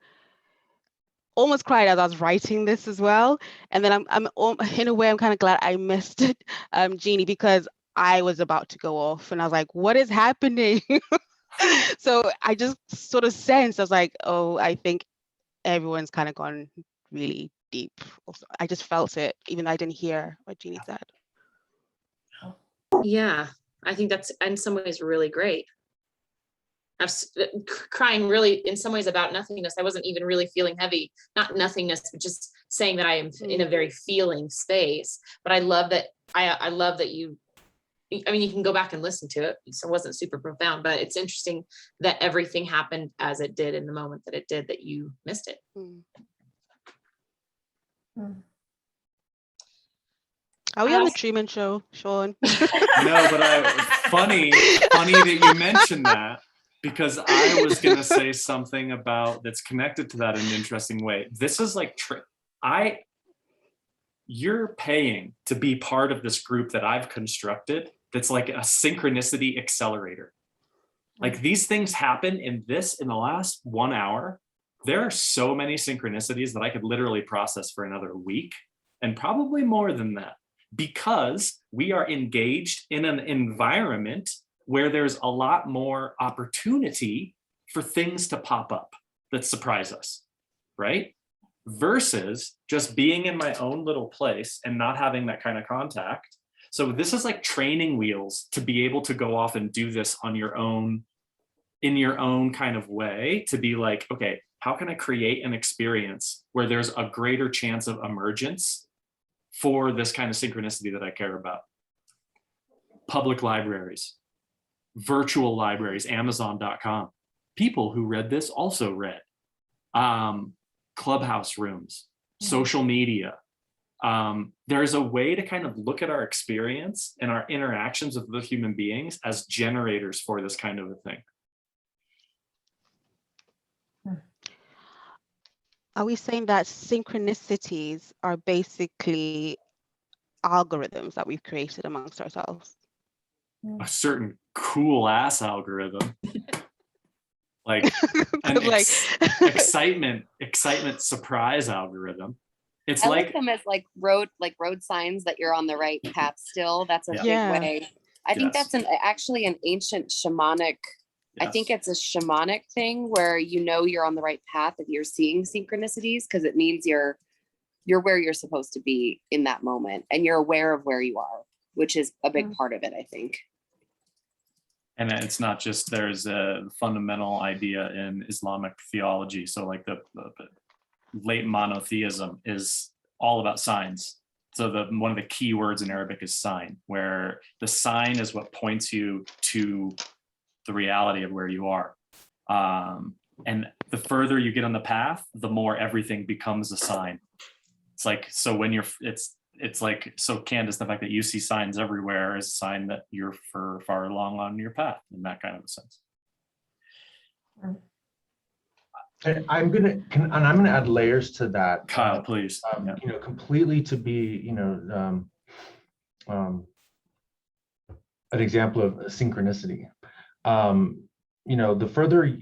almost cried as I was writing this as well. And then I'm in a way, I'm kind of glad I missed it, Jeanie, because I was about to go off and I was like, what is happening? So I just sort of sensed, I was like, oh, I think everyone's kind of gone really deep. I just felt it, even though I didn't hear what Jeanie said. Yeah, I think that's in some ways really great. I'm crying really in some ways about nothingness. I wasn't even really feeling heavy, not nothingness, but just saying that I am in a very feeling space. But I love that. I love that you, I mean, you can go back and listen to it. So it wasn't super profound, but it's interesting that everything happened as it did in the moment that it did, that you missed it. Are we on the Truman Show, Sean? No, but funny that you mentioned that, because I was going to say something about that's connected to that in an interesting way. This is like, you're paying to be part of this group that I've constructed that's like a synchronicity accelerator. Like these things happen in the last 1 hour. There are so many synchronicities that I could literally process for another week, and probably more than that, because we are engaged in an environment where there's a lot more opportunity for things to pop up that surprise us, right? Versus just being in my own little place and not having that kind of contact. So this is like training wheels to be able to go off and do this on your own, in your own kind of way, to be like, okay, how can I create an experience where there's a greater chance of emergence for this kind of synchronicity that I care about? Public libraries, virtual libraries, Amazon.com. People who read this also read. Clubhouse rooms, social media. There's a way to kind of look at our experience and our interactions with other human beings as generators for this kind of a thing. Are we saying that synchronicities are basically algorithms that we've created amongst ourselves? A certain cool ass algorithm. Like an excitement surprise algorithm. It's I like them as like road signs that you're on the right path still. That's a big way. I think that's actually an ancient shamanic. I think it's a shamanic thing where you're on the right path if you're seeing synchronicities, because it means you're where you're supposed to be in that moment and you're aware of where you are, which is a big part of it, I think. And it's not just, there's a fundamental idea in Islamic theology. So like the late monotheism is all about signs. So one of the key words in Arabic is sign, where the sign is what points you to the reality of where you are. And the further you get on the path, the more everything becomes a sign. It's like, so when you're, it's like, so Candace, the fact that you see signs everywhere is a sign that you're far along on your path in that kind of a sense. And I'm gonna add layers to that, Kyle, please. you know, completely to be, you know, an example of synchronicity. You know, the further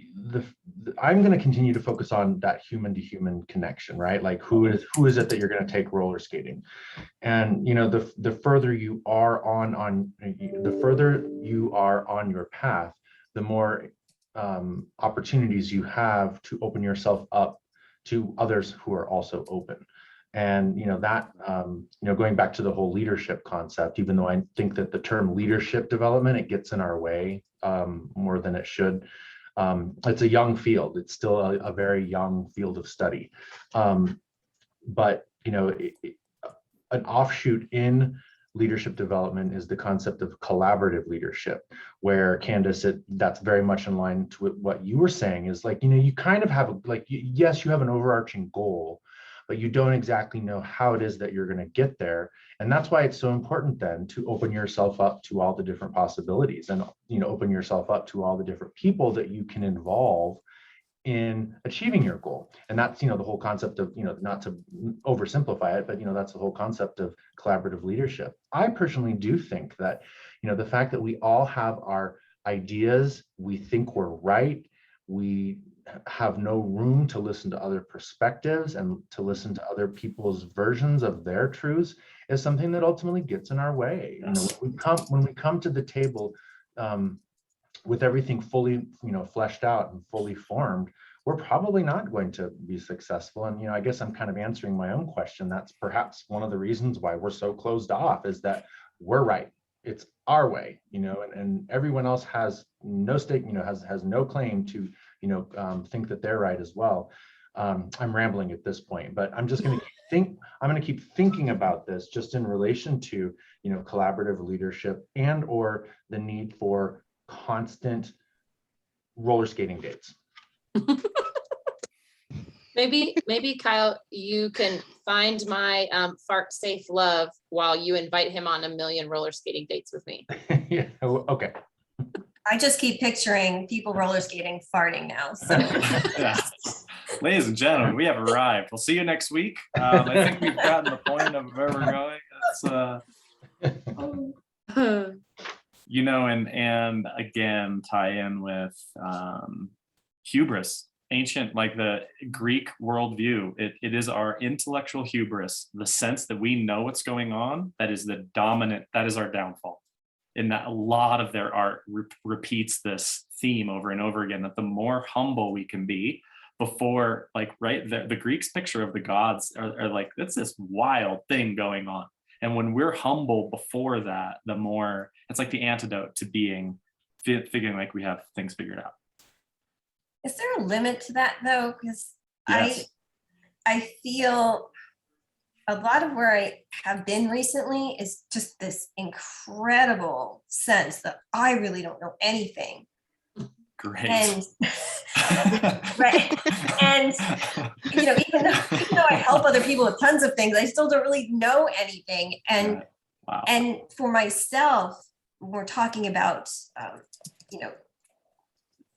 I'm going to continue to focus on that human to human connection, right? Like who is it that you're going to take roller skating? And, you know, the further you are on your path, the more opportunities you have to open yourself up to others who are also open. And, you know, that, you know, going back to the whole leadership concept, even though I think that the term leadership development, it gets in our way more than it should. It's a young field. It's still a very young field of study. But, you know, an offshoot in leadership development is the concept of collaborative leadership, where Candace, that's very much in line to what you were saying, is like, you know, you kind of have, like, yes, you have an overarching goal, but you don't exactly know how it is that you're going to get there. And that's why it's so important then to open yourself up to all the different possibilities, and, you know, open yourself up to all the different people that you can involve in achieving your goal. And that's, you know, the whole concept of, you know, not to oversimplify it, but, you know, that's the whole concept of collaborative leadership. I personally do think that, you know, the fact that we all have our ideas, we think we're right, we have no room to listen to other perspectives and to listen to other people's versions of their truths, is something that ultimately gets in our way. Yes. You know, when we come to the table with everything fully, you know, fleshed out and fully formed, we're probably not going to be successful. And, you know, I guess I'm kind of answering my own question. That's perhaps one of the reasons why we're so closed off, is that we're right. It's our way, you know, and everyone else has no stake, you know, has no claim to, you know, think that they're right as well. I'm rambling at this point, but I'm just going to keep thinking about this just in relation to, you know, collaborative leadership and or the need for constant roller skating dates. Maybe Kyle, you can find my fart safe love while you invite him on 1,000,000 roller skating dates with me. Yeah, okay. I just keep picturing people roller skating farting now. So. Yeah. Ladies and gentlemen, we have arrived. We'll see you next week. I think we've gotten the point of where we're going. You know, and again, tie in with hubris, ancient, like the Greek worldview. It is our intellectual hubris, the sense that we know what's going on, that is the dominant, that is our downfall. In that a lot of their art repeats this theme over and over again, that the more humble we can be before, like, right, the Greeks' picture of the gods are like, it's this wild thing going on. And when we're humble before that, the more, it's like the antidote to being, figuring like we have things figured out. Is there a limit to that though? Because yes. I feel a lot of where I have been recently is just this incredible sense that I really don't know anything. Great. And right. And you know, even though I help other people with tons of things, I still don't really know anything. And wow. And for myself, we're talking about you know,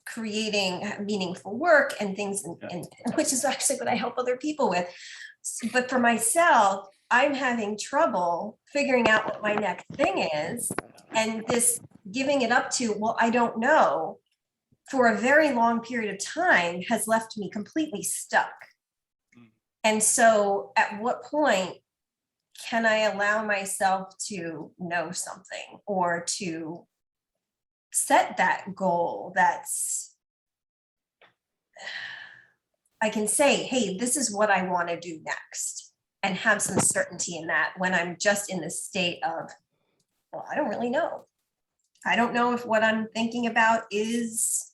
creating meaningful work and things, and which is actually what I help other people with. But for myself, I'm having trouble figuring out what my next thing is, and this giving it up to, well, I don't know, for a very long period of time has left me completely stuck. And so at what point can I allow myself to know something, or to set that goal that's, I can say, hey, this is what I want to do next, and have some certainty in that, when I'm just in the state of, well, I don't really know. I don't know if what I'm thinking about is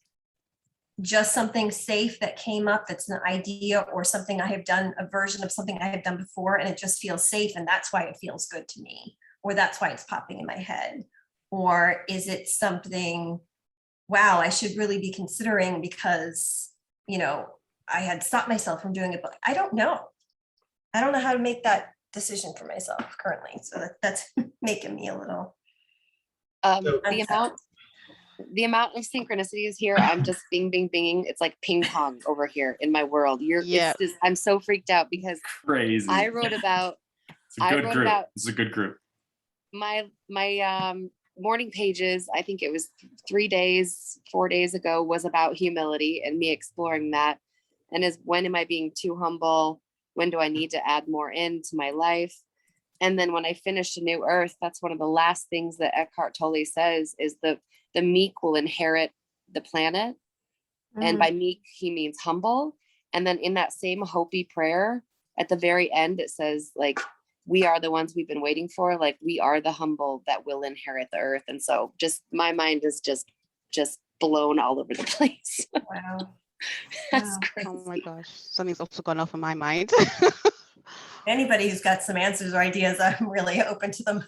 just something safe that came up that's an idea or something I have done, a version of something I have done before, and it just feels safe and that's why it feels good to me, or that's why it's popping in my head. Or is it something, wow, I should really be considering because, you know, I had stopped myself from doing it, but I don't know. I don't know how to make that decision for myself currently. So that's making me a little. The amount of synchronicities here, I'm just binging. It's like ping pong over here in my world. It's just, I'm so freaked out because crazy. I wrote about, It's a good group. It's a good group. My morning pages, I think it was 4 days ago, was about humility and me exploring that. And when am I being too humble? When do I need to add more into my life? And then when I finished A New Earth, that's one of the last things that Eckhart Tolle says is the meek will inherit the planet. And by meek, he means humble. And then in that same Hopi prayer, at the very end, it says, like, we are the ones we've been waiting for. Like, we are the humble that will inherit the earth. And so just my mind is just blown all over the place. Wow. That's crazy. Oh my gosh, something's also gone off in my mind. Anybody who's got some answers or ideas, I'm really open to them.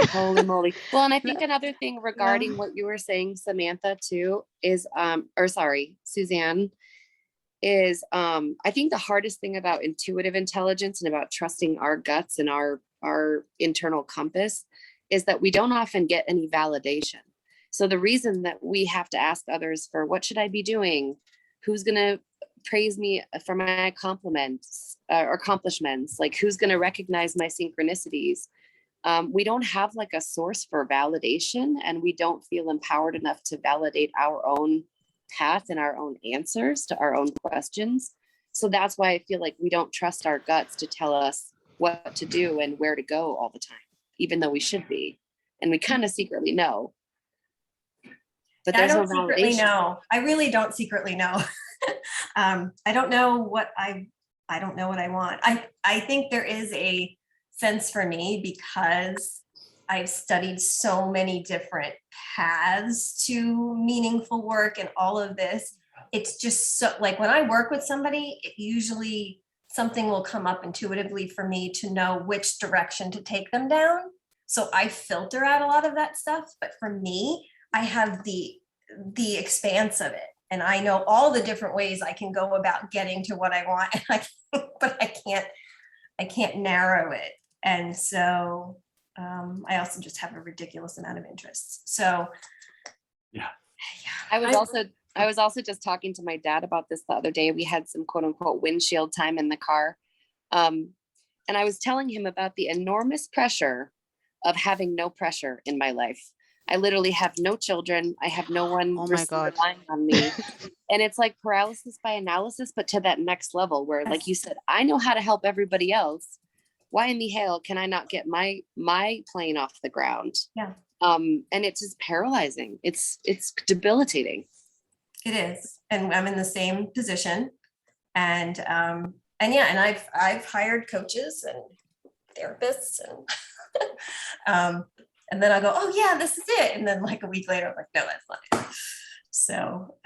Holy moly. Well, and I think another thing regarding what you were saying, Samantha, too, is Suzanne, is I think the hardest thing about intuitive intelligence and about trusting our guts and our internal compass is that we don't often get any validation. So the reason that we have to ask others for what should I be doing? Who's going to praise me for my compliments or accomplishments? Like, who's going to recognize my synchronicities? We don't have like a source for validation, and we don't feel empowered enough to validate our own path and our own answers to our own questions. So that's why I feel like we don't trust our guts to tell us what to do and where to go all the time, even though we should be. And we kind of secretly know. But I there's don't no secretly validation. know. I really don't secretly know. I don't know what I don't know what I want. I think there is a sense for me because I've studied so many different paths to meaningful work and all of this. It's just so, like, when I work with somebody, it usually something will come up intuitively for me to know which direction to take them down. So I filter out a lot of that stuff. But for me, I have the expanse of it. And I know all the different ways I can go about getting to what I want. But I can't narrow it. And so I also just have a ridiculous amount of interests. So yeah. I was also just talking to my dad about this the other day. We had some quote unquote windshield time in the car. And I was telling him about the enormous pressure of having no pressure in my life. I literally have no children. I have no one relying on me. And it's like paralysis by analysis, but to that next level where, like you said, I know how to help everybody else. Why in the hell can I not get my plane off the ground? Yeah. And it's just paralyzing. It's debilitating. It is. And I'm in the same position. And I've hired coaches and therapists and then I'll go, oh yeah, this is it. And then like a week later, I'm like, no, that's not it. So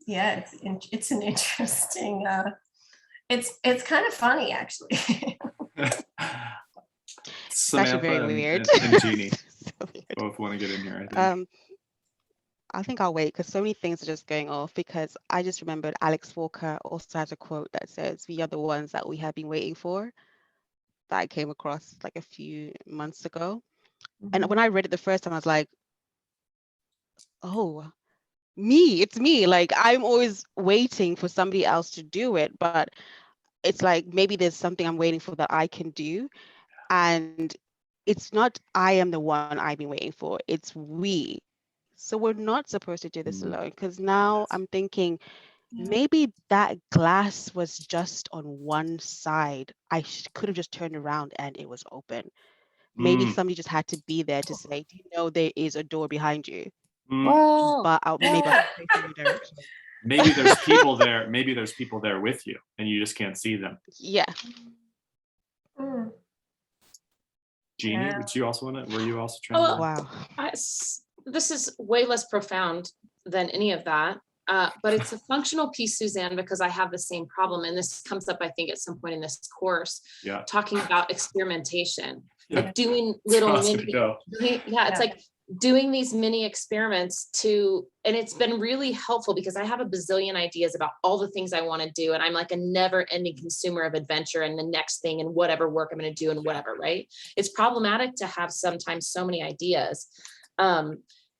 yeah, it's an interesting, it's kind of funny actually. Samantha very weird. and Jeanie So weird. both want to get in here, I think. I think I'll wait because so many things are just going off, because I just remembered Alex Walker also has a quote that says, we are the ones that we have been waiting for, that I came across like a few months ago. And when I read it the first time, I was like, oh, it's me. Like, I'm always waiting for somebody else to do it, but it's like, maybe there's something I'm waiting for that I can do. And it's not, I am the one I've been waiting for, it's we. So we're not supposed to do this alone, because now I'm thinking, maybe that glass was just on one side. I could have just turned around and it was open. Maybe somebody just had to be there to say, do you know there is a door behind you? Whoa. But maybe I'll face in your direction. Maybe there's people there. Maybe there's people there with you and you just can't see them. Yeah. Jeanie, did you also were you also trying Oh, to? Wow. this is way less profound than any of that. But it's a functional piece, Suzanne, because I have the same problem. And this comes up, I think, at some point in this course, talking about experimentation, like doing little mini, it's like doing these mini experiments and it's been really helpful because I have a bazillion ideas about all the things I want to do. And I'm like a never ending consumer of adventure and the next thing and whatever work I'm going to do and whatever, right? It's problematic to have sometimes so many ideas.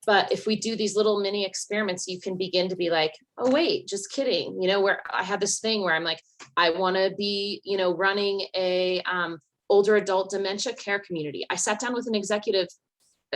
But if we do these little mini experiments, you can begin to be like, oh, wait, just kidding. You know, where I have this thing where I'm like, I want to be, you know, running a older adult dementia care community. I sat down with an executive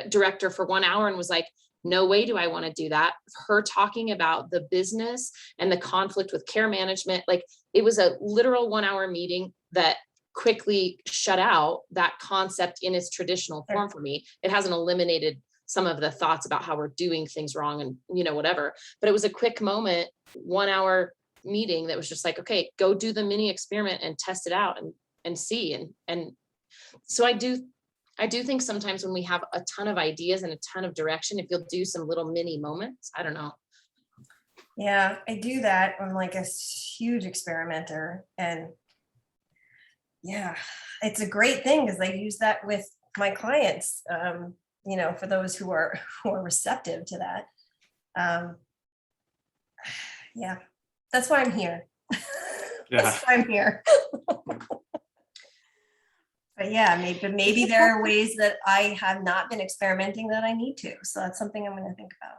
director for 1 hour and was like, no way do I want to do that. Her talking about the business and the conflict with care management. Like it was a literal 1 hour meeting that quickly shut out that concept in its traditional form for me. It hasn't eliminated some of the thoughts about how we're doing things wrong and, you know, whatever, but it was a quick moment, 1 hour meeting that was just like, okay, go do the mini experiment and test it out and see. And so I do think sometimes when we have a ton of ideas and a ton of direction, if you'll do some little mini moments, I don't know. Yeah, I do that. I'm like a huge experimenter, and yeah, it's a great thing because I use that with my clients. You know, for those who are receptive to that. Yeah, that's why I'm here. That's why I'm here. But yeah, maybe there are ways that I have not been experimenting that I need to. So that's something I'm going to think about.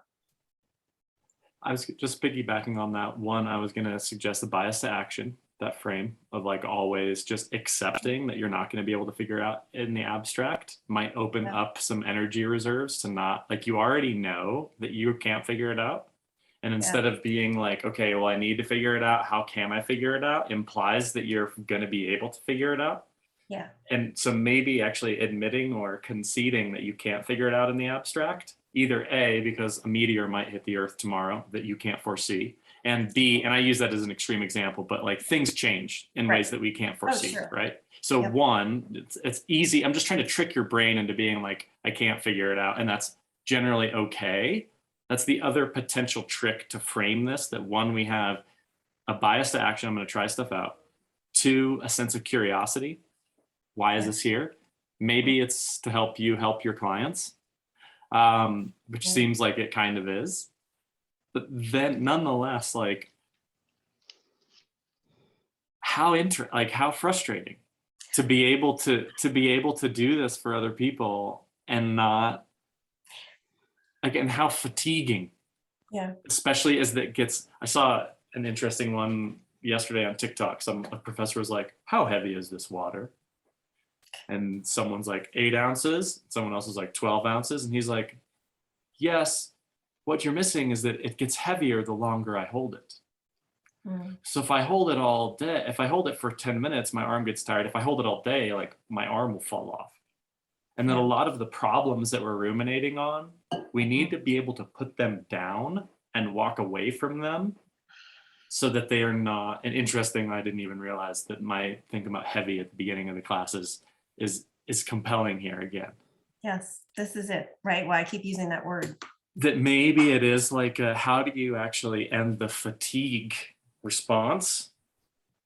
I was just piggybacking on that one. I was going to suggest the bias to action, that frame of like always just accepting that you're not going to be able to figure out in the abstract might open up some energy reserves to not, like, you already know that you can't figure it out. And instead of being like, okay, well, I need to figure it out, how can I figure it out, implies that you're going to be able to figure it out. Yeah. And so maybe actually admitting or conceding that you can't figure it out in the abstract, either A, because a meteor might hit the earth tomorrow that you can't foresee, and B, and I use that as an extreme example, but like things change in ways that we can't foresee, right? So one, it's easy. I'm just trying to trick your brain into being like, I can't figure it out. And that's generally okay. That's the other potential trick to frame this, that one, we have a bias to action. I'm going to try stuff out. Two, a sense of curiosity. Why is this here? Maybe it's to help you help your clients, which seems like it kind of is. But then nonetheless, like how frustrating to be able to do this for other people and not, again, how fatiguing. Yeah. Especially as that gets, I saw an interesting one yesterday on TikTok. A professor was like, how heavy is this water? And someone's like 8 ounces. Someone else is like 12 ounces. And he's like, yes, what you're missing is that it gets heavier the longer I hold it. So if I hold it all day, if I hold it for 10 minutes, my arm gets tired. If I hold it all day, like my arm will fall off. And then a lot of the problems that we're ruminating on, we need to be able to put them down and walk away from them so that they are not, and interesting, I didn't even realize that my thinking about heavy at the beginning of the classes is compelling here again. Yes, this is it, right? Why I keep using that word. That maybe it is like, how do you actually end the fatigue response?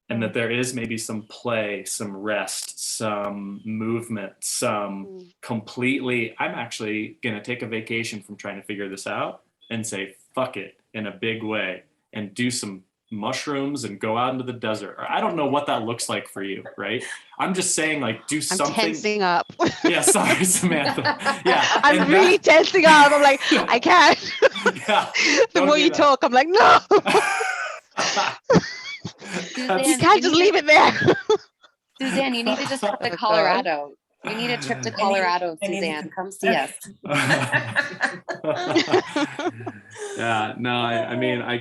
And that there is maybe some play, some rest, some movement, some completely, I'm actually going to take a vacation from trying to figure this out and say, fuck it, in a big way, and do some mushrooms and go out into the desert. Or I don't know what that looks like for you, right? I'm just saying, like, do something. I'm tensing up. Yeah, sorry, Samantha. Yeah, I'm really tensing up. I'm like, I can't. Yeah, the more you talk, I'm like, no. Suzanne, you can't just leave it there. Suzanne, you need to just come to Colorado. You need a trip to Colorado, Suzanne. Come see us. Yeah, no, I mean, I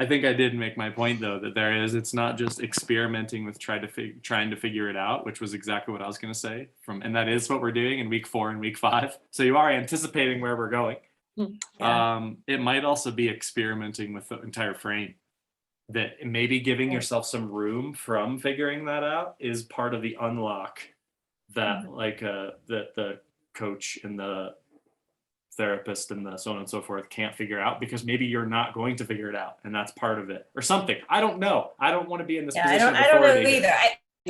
think I did make my point though, that it's not just experimenting with trying to figure it out, which was exactly what I was going to say and that is what we're doing in week 4 and week 5. So you are anticipating where we're going. Yeah. It might also be experimenting with the entire frame, that maybe giving yourself some room from figuring that out is part of the unlock that that the coach in the therapist and the so on and so forth can't figure out, because maybe you're not going to figure it out, and that's part of it, or something. I don't know. I don't want to be in this position of I don't know authority. either.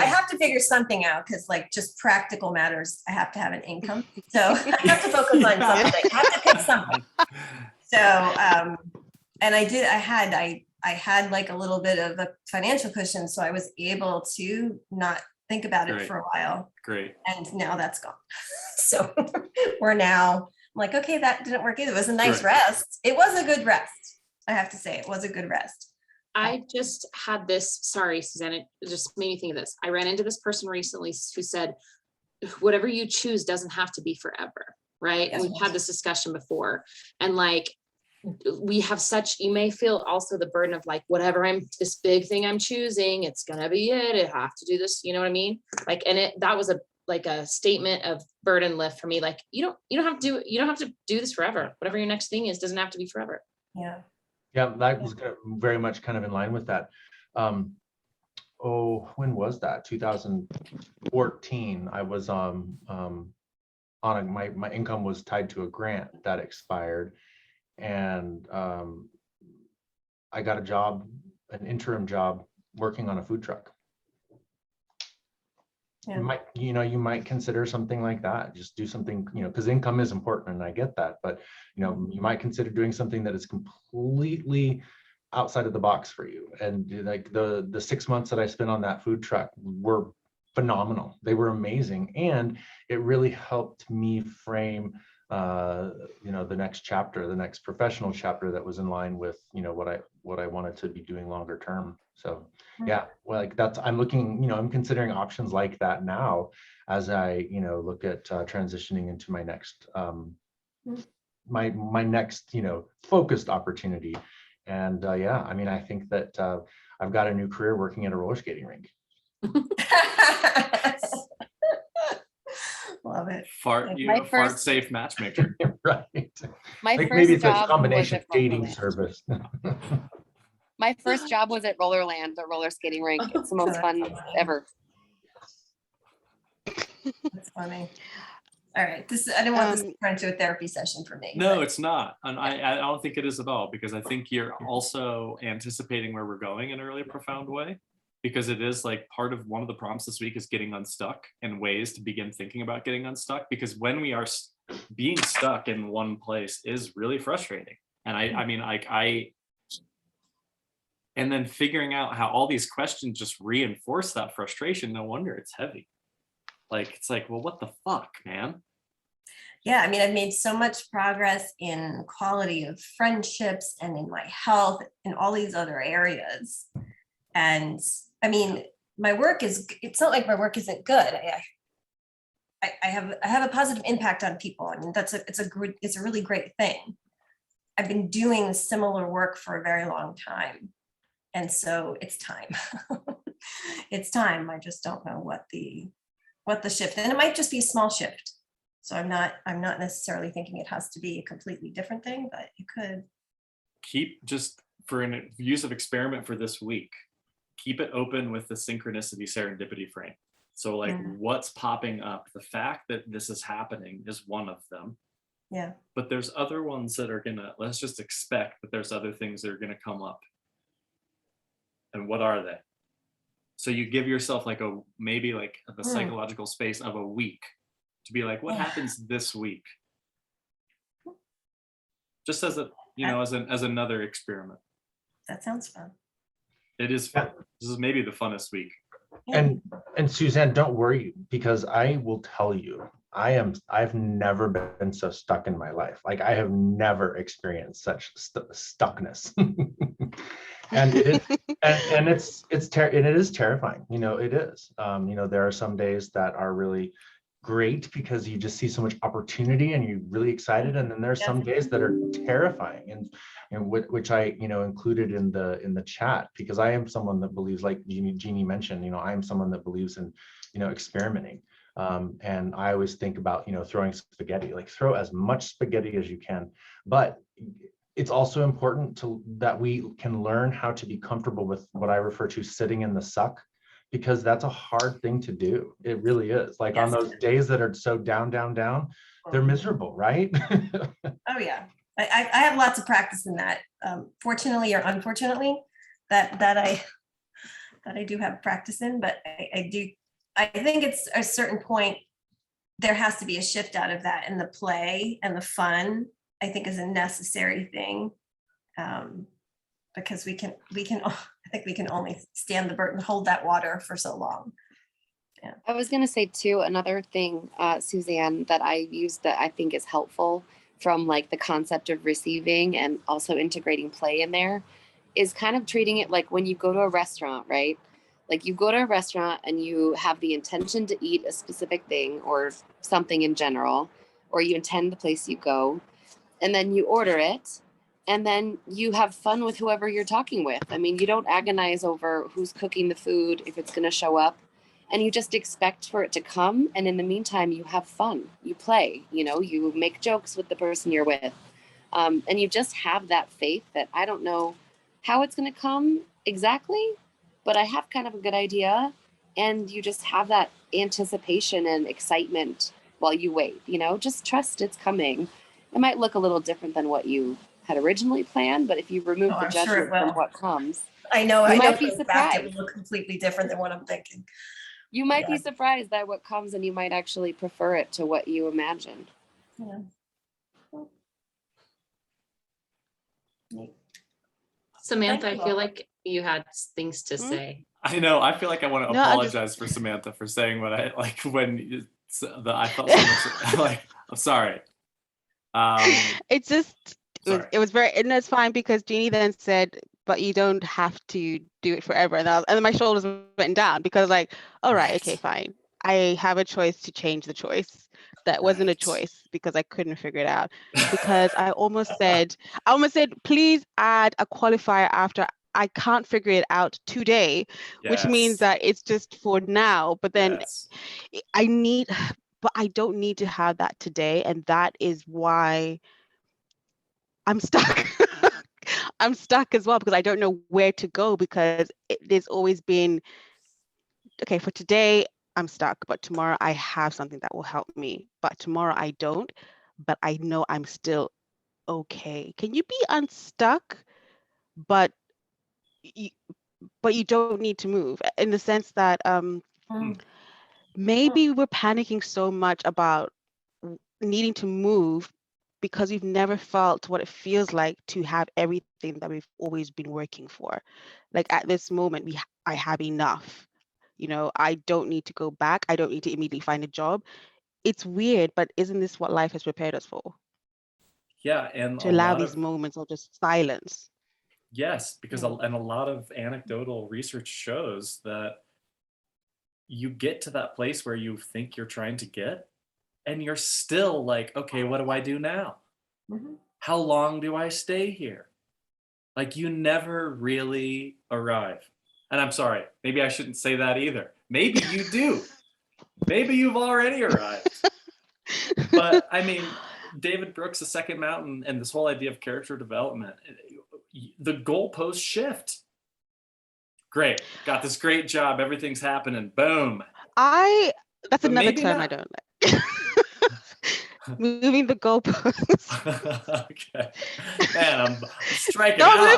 I have to figure something out, because like just practical matters, I have to have an income. So I have to focus on something. I have to pick something. So, and I had like a little bit of a financial cushion, so I was able to not think about it Great. for a while. Great. And now that's gone. So we're now, I'm like, okay, that didn't work either. It was a nice Right. rest. It was a good rest. I have to say, it was a good rest. I just had this, sorry, Suzanne, it just made me think of this. I ran into this person recently who said, whatever you choose doesn't have to be forever, right? And we've had this discussion before. And like, we have such, you may feel also the burden of like, whatever this big thing I'm choosing, it's gonna be it. I have to do this, you know what I mean? Like, and that was a statement of burden lift for me. Like, you don't have to do this forever. Whatever your next thing is, doesn't have to be forever. Yeah. Yeah, that was very much kind of in line with that. When was that? 2014. I was my income was tied to a grant that expired, and I got a job, an interim job, working on a food truck. Yeah. You might consider something like that. Just do something, because income is important, and I get that, but you might consider doing something that is completely outside of the box for you. And like the 6 months that I spent on that food truck were phenomenal. They were amazing, and it really helped me frame the next chapter, the next professional chapter that was in line with what I wanted to be doing longer term. So yeah, well, like I'm looking, I'm considering options like that now as I look at transitioning into my next my next focused opportunity. And yeah, I mean, I think that I've got a new career working at a roller skating rink. Love it. Fart safe matchmaker. Right. My Like first maybe it's a job combination was of at dating Rollerland. service. My first job was at Rollerland, the roller skating rink. It's the most fun ever. That's funny. All right. I didn't want this to turn into a therapy session for me. No, but- it's not. And I don't think it is at all, because I think you're also anticipating where we're going in a really profound way, because it is like part of one of the prompts this week is getting unstuck and ways to begin thinking about getting unstuck, because when we are being stuck in one place is really frustrating. And I mean, and then figuring out how all these questions just reinforce that frustration. No wonder it's heavy. Like, it's like, well, what the fuck, man? Yeah, I mean, I've made so much progress in quality of friendships and in my health in all these other areas. And I mean, it's not like my work isn't good. I have a positive impact on people. I mean, it's a really great thing. I've been doing similar work for a very long time. And so it's time. It's time. I just don't know what the shift, and it might just be a small shift. So I'm not necessarily thinking it has to be a completely different thing, but it could. Keep, just for an use of experiment for this week, keep it open with the synchronicity serendipity frame. So like what's popping up, the fact that this is happening is one of them. Yeah. But there's other ones that are let's just expect that there's other things that are gonna come up. And what are they? So you give yourself like maybe the psychological space of a week to be like, what happens this week? Just as as another experiment. That sounds fun. It is fun. This is maybe the funnest week. And Suzanne, don't worry, because I will tell you, I've never been so stuck in my life. Like, I have never experienced such stuckness. And it is, and it is terrifying. It is. There are some days that are really great because you just see so much opportunity and you're really excited, and then there's some days that are terrifying, and which I included in the chat, because I am someone that believes, like Jeanie mentioned, I am someone that believes in experimenting. And I always think about throwing spaghetti, like throw as much spaghetti as you can, but it's also important that we can learn how to be comfortable with what I refer to sitting in the suck, because that's a hard thing to do. It really is. Like on those days that are so down, they're miserable, right? Oh yeah, I have lots of practice in that. Fortunately or unfortunately, that I do have practice in, but I think it's a certain point, there has to be a shift out of that, and the play and the fun, I think, is a necessary thing. Because I think we can only stand the burden, hold that water for so long. Yeah. I was going to say too, another thing, Suzanne, that I use that I think is helpful from like the concept of receiving and also integrating play in there is kind of treating it like when you go to a restaurant, right? Like you go to a restaurant and you have the intention to eat a specific thing or something in general, or you intend the place you go, and then you order it. And then you have fun with whoever you're talking with. I mean, you don't agonize over who's cooking the food, if it's going to show up, and you just expect for it to come. And in the meantime, you have fun, you play, you make jokes with the person you're with. And you just have that faith that I don't know how it's going to come exactly, but I have kind of a good idea. And you just have that anticipation and excitement while you wait, just trust it's coming. It might look a little different than what you had originally planned, but if you remove the judgment from what comes, I know you I might know be for a fact it surprised. will look completely different than what I'm thinking. You might be surprised at what comes, and you might actually prefer it to what you imagined. Yeah. Samantha, I feel like you had things to say. I know. I feel like I want to apologize for Samantha for saying what I like when I felt so much like. I'm sorry. It's just it was very, and that's fine, because Jeanie then said, but you don't have to do it forever, and then my shoulders went down, because like, all right, okay, fine, I have a choice to change the choice. That wasn't a choice because I couldn't figure it out, because I almost said please add a qualifier after I can't figure it out today, which means that it's just for now, but then but I don't need to have that today, and that is why I'm stuck. I'm stuck as well, because I don't know where to go, because there's always been, okay, for today, I'm stuck, but tomorrow I have something that will help me, but tomorrow I don't, but I know I'm still okay. Can you be unstuck, but you don't need to move, in the sense that maybe we're panicking so much about needing to move because we've never felt what it feels like to have everything that we've always been working for. Like at this moment, I have enough. I don't need to go back. I don't need to immediately find a job. It's weird, but isn't this what life has prepared us for? Yeah, and to allow these moments of just silence. Yes, because and a lot of anecdotal research shows that you get to that place where you think you're trying to get, and you're still like, okay, what do I do now? How long do I stay here? Like you never really arrive. And I'm sorry, maybe I shouldn't say that either. Maybe you do. Maybe you've already arrived. But I mean, David Brooks' The Second Mountain and this whole idea of character development, the goalposts shift. Great, got this great job, everything's happening, boom. That's another term I don't like. Moving the goalposts. Okay. Man, I'm striking out here.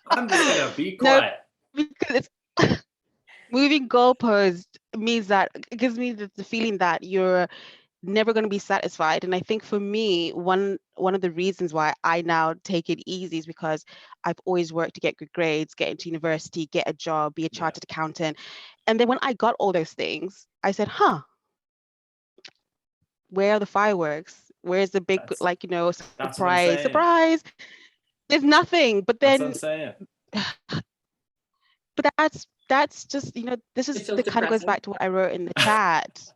I'm just gonna be quiet. No, because it's moving goalposts means that it gives me the feeling that you're never going to be satisfied. And I think for me, one of the reasons why I now take it easy is because I've always worked to get good grades, get into university, get a job, be a chartered accountant. And then when I got all those things, I said, where are the fireworks? Where's the big, surprise? There's nothing. But then, that's what I'm saying. But that's just, this is the kind of goes back to what I wrote in the chat.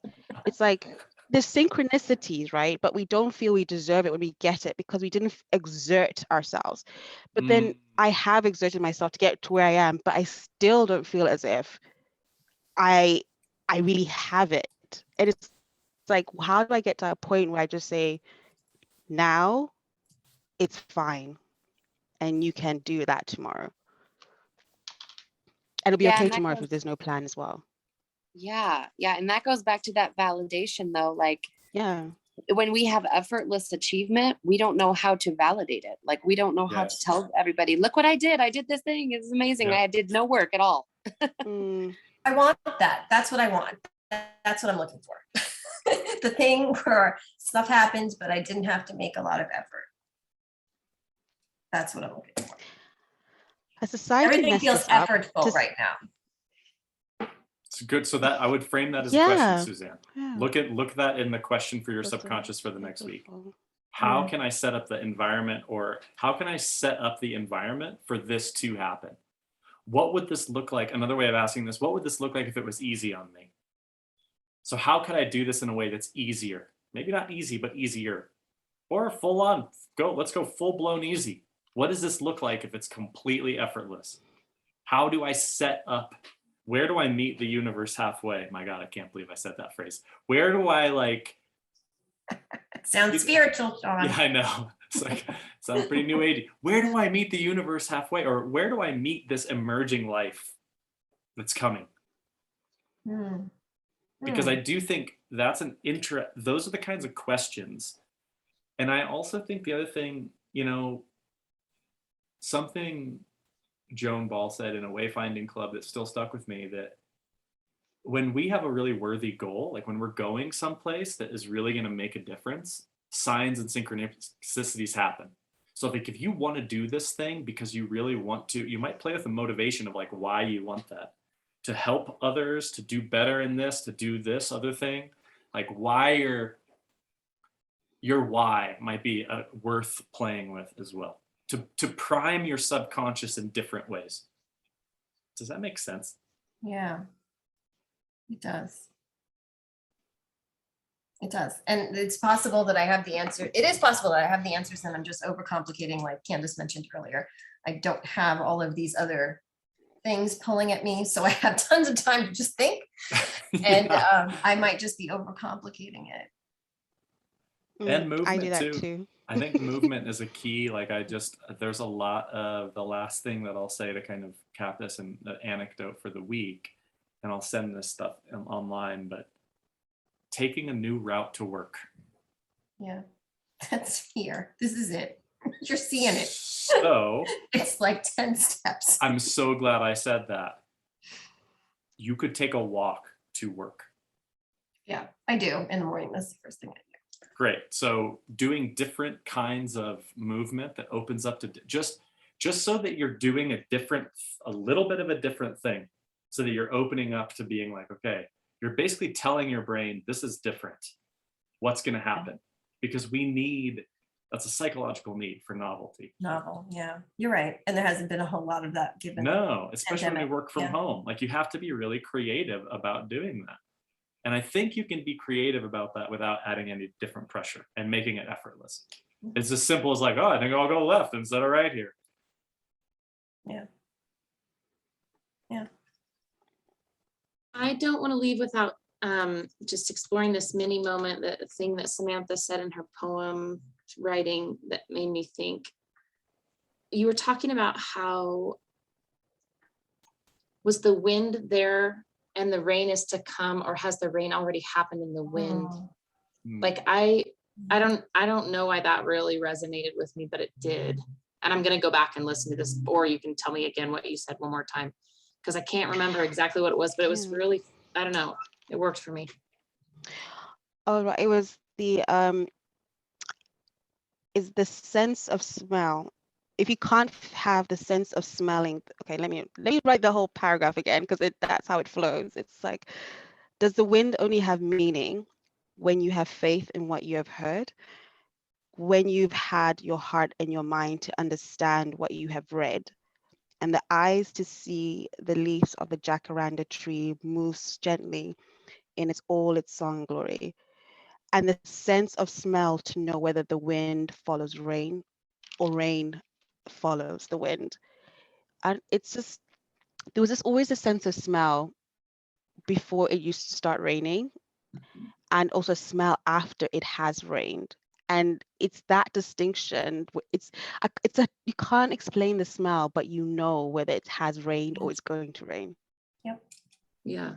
It's like there's synchronicities, right? But we don't feel we deserve it when we get it because we didn't exert ourselves. But then I have exerted myself to get to where I am, but I still don't feel as if I really have it. And it's like, how do I get to a point where I just say, now it's fine and you can do that tomorrow? And it'll be Yeah, okay and that tomorrow goes, if there's no plan as well. yeah, and that goes back to that validation though. Like Yeah. when we have effortless achievement, we don't know how to validate it. Like we don't know how to Yes. tell everybody, look what I did this thing, it's amazing. Yeah. I did no work at all. Mm, I want that. That's what I want. That's what I'm looking for. The thing where stuff happens, but I didn't have to make a lot of effort. That's what I'm looking for. a society Everything messed feels us up. effortful Just- right now. It's good. So that I would frame that as a question, Yeah. Suzanne. Yeah. Look at that in the question for your That's subconscious for the next week. beautiful. How Yeah. can I set up the environment, or how can I set up the environment for this to happen? What would this look like? Another way of asking this, what would this look like if it was easy on me? So how could I do this in a way that's easier? Maybe not easy, but easier. Or full on, let's go full blown easy. What does this look like if it's completely effortless? How do I set up, where do I meet the universe halfway? My God, I can't believe I said that phrase. Where do I like, It sounds spiritual, Sean. yeah, I know. It's like, it sounds pretty new agey. Where do I meet the universe halfway? Or where do I meet this emerging life that's coming? Hmm. Because I do think that's those are the kinds of questions. And I also think the other thing, something Joan Ball said in a Wayfinding club that still stuck with me, that when we have a really worthy goal, like when we're going someplace that is really going to make a difference, signs and synchronicities happen. So like if you want to do this thing because you really want to, you might play with the motivation of like why you want that. To help others, to do better in this, to do this other thing. Like why your why might be worth playing with as well. To prime your subconscious in different ways. Does that make sense? Yeah, it does. It does. And it's possible that I have the answer. It is possible that I have the answers and I'm just overcomplicating, like Candace mentioned earlier. I don't have all of these other things pulling at me, so I have tons of time to just think. And Yeah. I might just be overcomplicating it. And movement I do that too. I think movement is a key. Like there's a lot of, the last thing that I'll say to kind of cap this, and the anecdote for the week, and I'll send this stuff online, but taking a new route to work. Yeah, that's here. This is it. You're seeing it. So It's like 10 steps. I'm so glad I said that. You could take a walk to work. Yeah, I do in the morning. That's the first thing I do. Great. So doing different kinds of movement that opens up to just so that you're doing a little bit of a different thing, so that you're opening up to being like, okay, you're basically telling your brain, this is different. What's going to happen? Because that's a psychological need for novelty. Novel, yeah, you're right. And there hasn't been a whole lot of that given. No, especially when pandemic, we work from home. Like you have to be really creative about doing that. And I think you can be creative about that without adding any different pressure and making it effortless. It's as simple as like, oh, I think I'll go left instead of right here. Yeah. Yeah. I don't want to leave without just exploring this mini moment, the thing that Samantha said in her poem writing that made me think. You were talking about how was the wind there and the rain is to come, or has the rain already happened in the wind? Like I don't know why that really resonated with me, but it did. And I'm going to go back and listen to this, or you can tell me again what you said one more time, because I can't remember exactly what it was, but it was really, I don't know, it worked for me. Oh, right. It was is the sense of smell. If you can't have the sense of smelling, okay, let me write the whole paragraph again, because that's how it flows. It's like, does the wind only have meaning when you have faith in what you have heard? When you've had your heart and your mind to understand what you have read, and the eyes to see the leaves of the jacaranda tree moves gently in its song glory, and the sense of smell to know whether the wind follows rain or rain follows the wind. And it's just, there was just always a sense of smell before it used to start raining, and also smell after it has rained. And it's that distinction. It's a you can't explain the smell, but you know whether it has rained or it's going to rain. Yep. Yeah.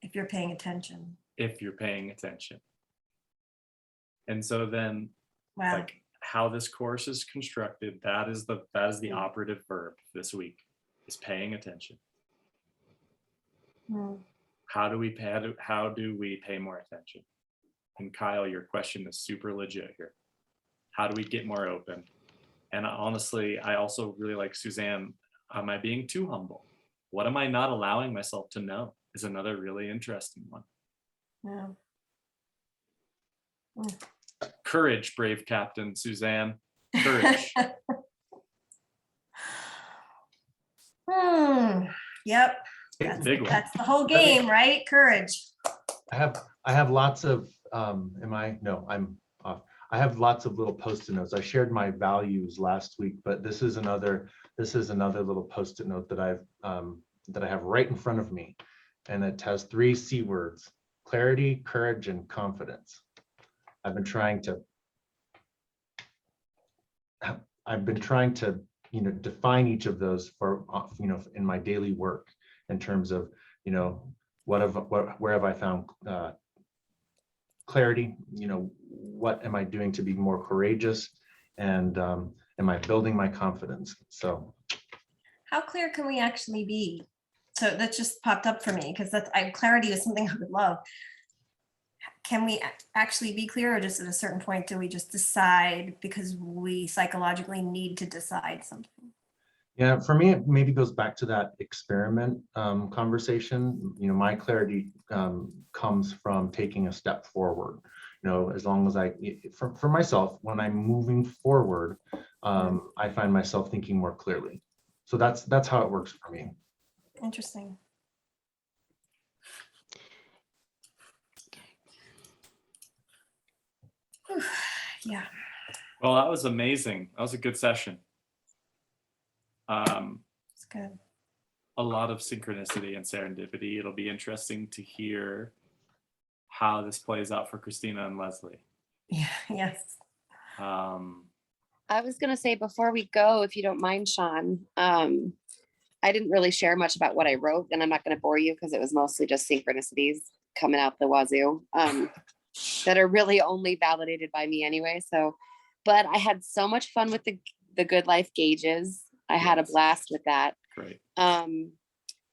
If you're paying attention. If you're paying attention. And so then, Wow. like how this course is constructed, that is the operative verb this week, is paying attention. How do we pay more attention? And Kyle, your question is super legit here. How do we get more open? And honestly, I also really like Suzanne. Am I being too humble? What am I not allowing myself to know is another really interesting one. Yeah. Courage, brave Captain Suzanne. Courage. Yep. Big one. That's the whole game, right? Courage. I have lots of I'm off. I have lots of little post-it notes. I shared my values last week, but this is another little post-it note that I have right in front of me, and it has 3 C words: clarity, courage, and confidence. I've been trying to define each of those for in my daily work, in terms of where have I found clarity, what am I doing to be more courageous, and am I building my confidence? So how clear can we actually be? So that just popped up for me, because clarity is something I would love. Can we actually be clear, or just at a certain point do we just decide because we psychologically need to decide something? Yeah, for me, it maybe goes back to that experiment conversation. My clarity comes from taking a step forward. As long as for myself, when I'm moving forward, I find myself thinking more clearly. So that's how it works for me. Interesting. Yeah. Well, that was amazing. That was a good session. It's good. A lot of synchronicity and serendipity. It'll be interesting to hear how this plays out for Christina and Leslie. Yeah. Yes. I was going to say, before we go, if you don't mind, Sean, I didn't really share much about what I wrote, and I'm not going to bore you because it was mostly just synchronicities coming out the wazoo that are really only validated by me anyway. So, but I had so much fun with the good life gauges. I had a blast with that. Great. And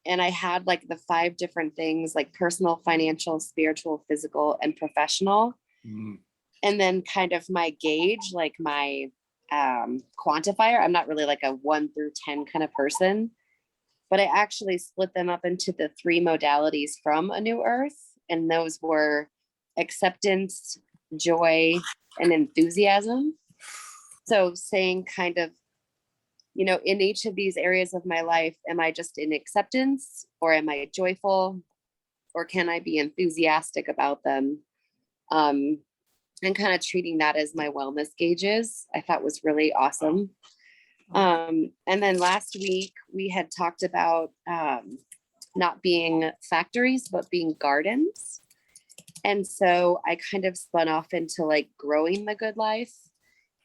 I had like the 5 different things, like personal, financial, spiritual, physical, and professional. And then kind of my gauge, like my quantifier. I'm not really like a 1 through 10 kind of person, but I actually split them up into the 3 modalities from A New Earth. And those were acceptance, joy, and enthusiasm. So saying kind of, in each of these areas of my life, am I just in acceptance, or am I joyful, or can I be enthusiastic about them? And kind of treating that as my wellness gauges, I thought was really awesome. And then last week we had talked about not being factories, but being gardens. And so I kind of spun off into like growing the good life.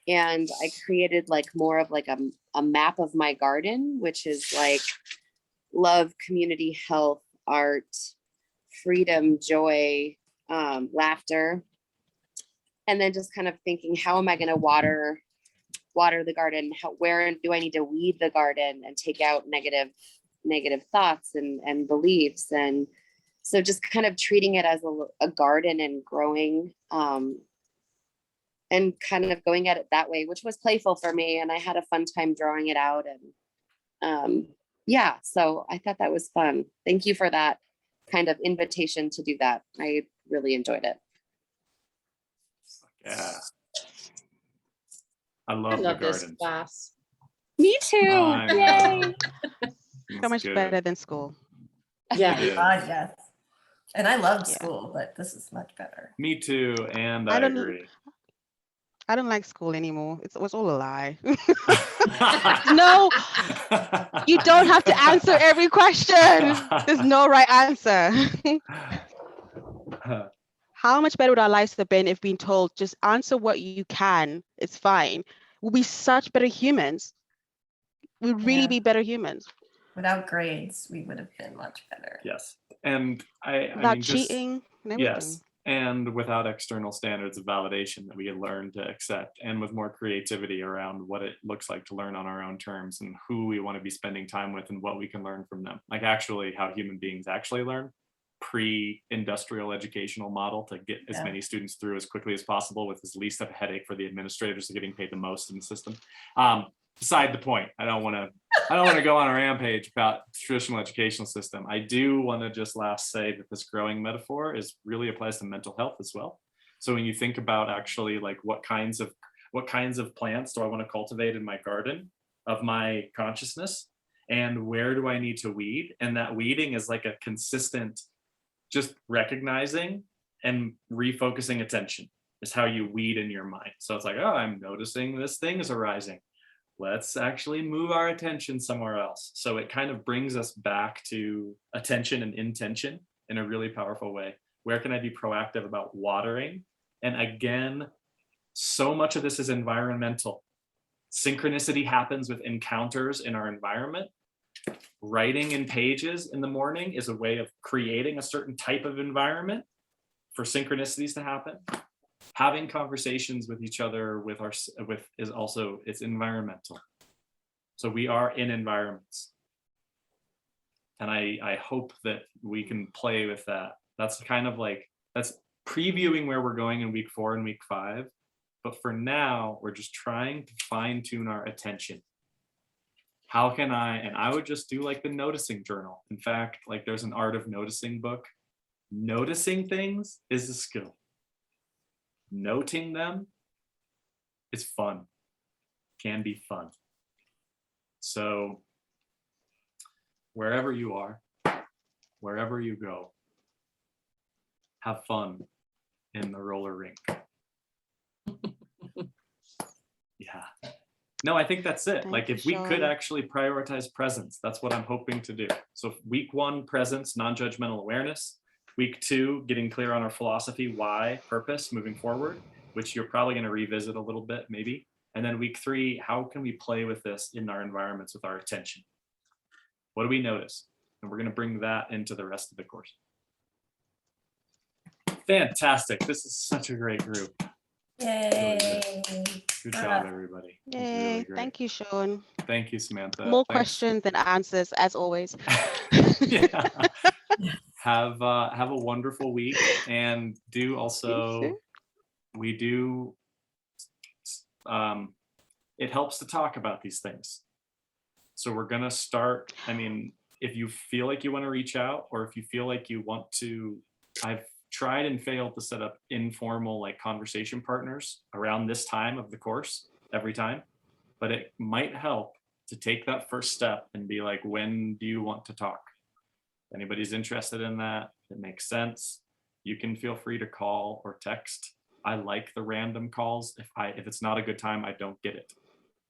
And I created like more of like a map of my garden, which is like love, community, health, art, freedom, joy, laughter. And then just kind of thinking, how am I going to water the garden? Where do I need to weed the garden and take out negative thoughts and beliefs? And so just kind of treating it as a garden and growing, and kind of going at it that way, which was playful for me. And I had a fun time drawing it out. And yeah, so I thought that was fun. Thank you for that kind of invitation to do that. I really enjoyed it. Yeah. I love the this gardens. class. Me too. Yay. So much better than school. Yeah. God, yes. And I loved school, but this is much better. Me too, and I agree. I don't like school anymore. It was all a lie. No, you don't have to answer every question. There's no right answer. how much better would our lives have been if being told, just answer what you can, it's fine. We'll be such better humans. We'd really Yeah. be better humans. Without grades, we would have been much better. Yes. And I Without mean, cheating and everything. yes. And without external standards of validation that we had learned to accept, and with more creativity around what it looks like to learn on our own terms and who we want to be spending time with and what we can learn from them. Like actually how human beings actually learn, pre-industrial educational model to get as many students through as quickly as possible with as least of a headache for the administrators of getting paid the most in the system. Beside the point, I don't want to go on a rampage about the traditional educational system. I do want to just last say that this growing metaphor really applies to mental health as well. So when you think about actually like what kinds of plants do I want to cultivate in my garden of my consciousness, and where do I need to weed? And that weeding is like a consistent, just recognizing and refocusing attention is how you weed in your mind. So it's like, oh, I'm noticing this thing is arising. Let's actually move our attention somewhere else. So it kind of brings us back to attention and intention in a really powerful way. Where can I be proactive about watering? And again, so much of this is environmental. Synchronicity happens with encounters in our environment. Writing in pages in the morning is a way of creating a certain type of environment for synchronicities to happen. Having conversations with each other is also, it's environmental. So we are in environments. And I hope that we can play with that. That's kind of like, that's previewing where we're going in week 4 and week 5. But for now, we're just trying to fine tune our attention. How can I would just do like the noticing journal. In fact, like there's an art of noticing book. Noticing things is a skill. Noting them is fun, can be fun. So wherever you are, wherever you go, have fun in the roller rink. Yeah. No, I think that's it. Like if we could actually prioritize presence, that's what I'm hoping to do. So week 1, presence, non-judgmental awareness. Week 2, getting clear on our philosophy, why, purpose, moving forward, which you're probably going to revisit a little bit, maybe. And then week 3, how can we play with this in our environments with our attention? What do we notice? And we're going to bring that into the rest of the course. Fantastic. This is such a great group. Yay. Really good job, everybody. Yay. Really Thank you, Sean. Thank you, Samantha. More Thanks. questions than answers, as always. Yeah. Have a wonderful week, and do also we do it helps to talk about these things. So we're gonna start. I mean, if you feel like you want to reach out, or if you feel like you want to, I've tried and failed to set up informal like conversation partners around this time of the course every time, but it might help to take that first step and be like, when do you want to talk? If anybody's interested in that, it makes sense, you can feel free to call or text. I like the random calls. If it's not a good time, I don't get it.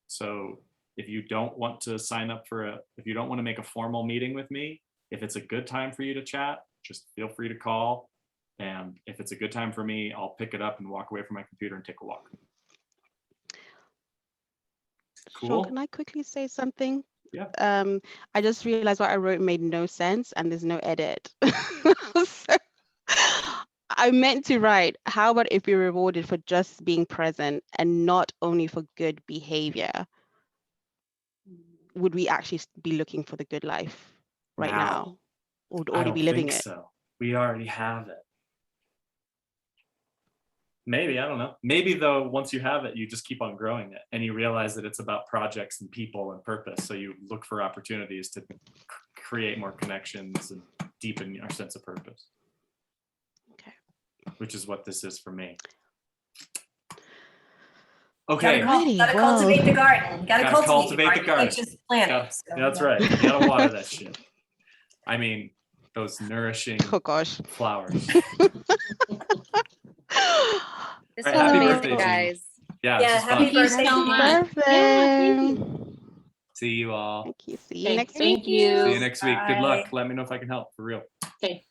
So if you don't want to sign up if you don't want to make a formal meeting with me, if it's a good time for you to chat, just feel free to call. And if it's a good time for me, I'll pick it up and walk away from my computer and take a walk. Cool. Sean, can I quickly say something? Yeah. I just realized what I wrote made no sense and there's no edit. So, I meant to write, how about if you're rewarded for just being present and not only for good behavior? Would we actually be looking for the good life right now? Or would already be living it? So we already have it. Maybe, I don't know. Maybe though, once you have it, you just keep on growing it and you realize that it's about projects and people and purpose. So you look for opportunities to create more connections and deepen our sense of purpose. Okay. Which is what this is for me. Okay. Gotta cultivate the garden. Gotta cultivate the garden. You can't just plant it. So that's right. You gotta water that shit. I mean, those nourishing flowers. This was amazing, guys. Yeah, happy birthday so much. See you all. Thank you. See you next week. Thank you. See you next week. Good luck. Let me know if I can help, for real. Okay.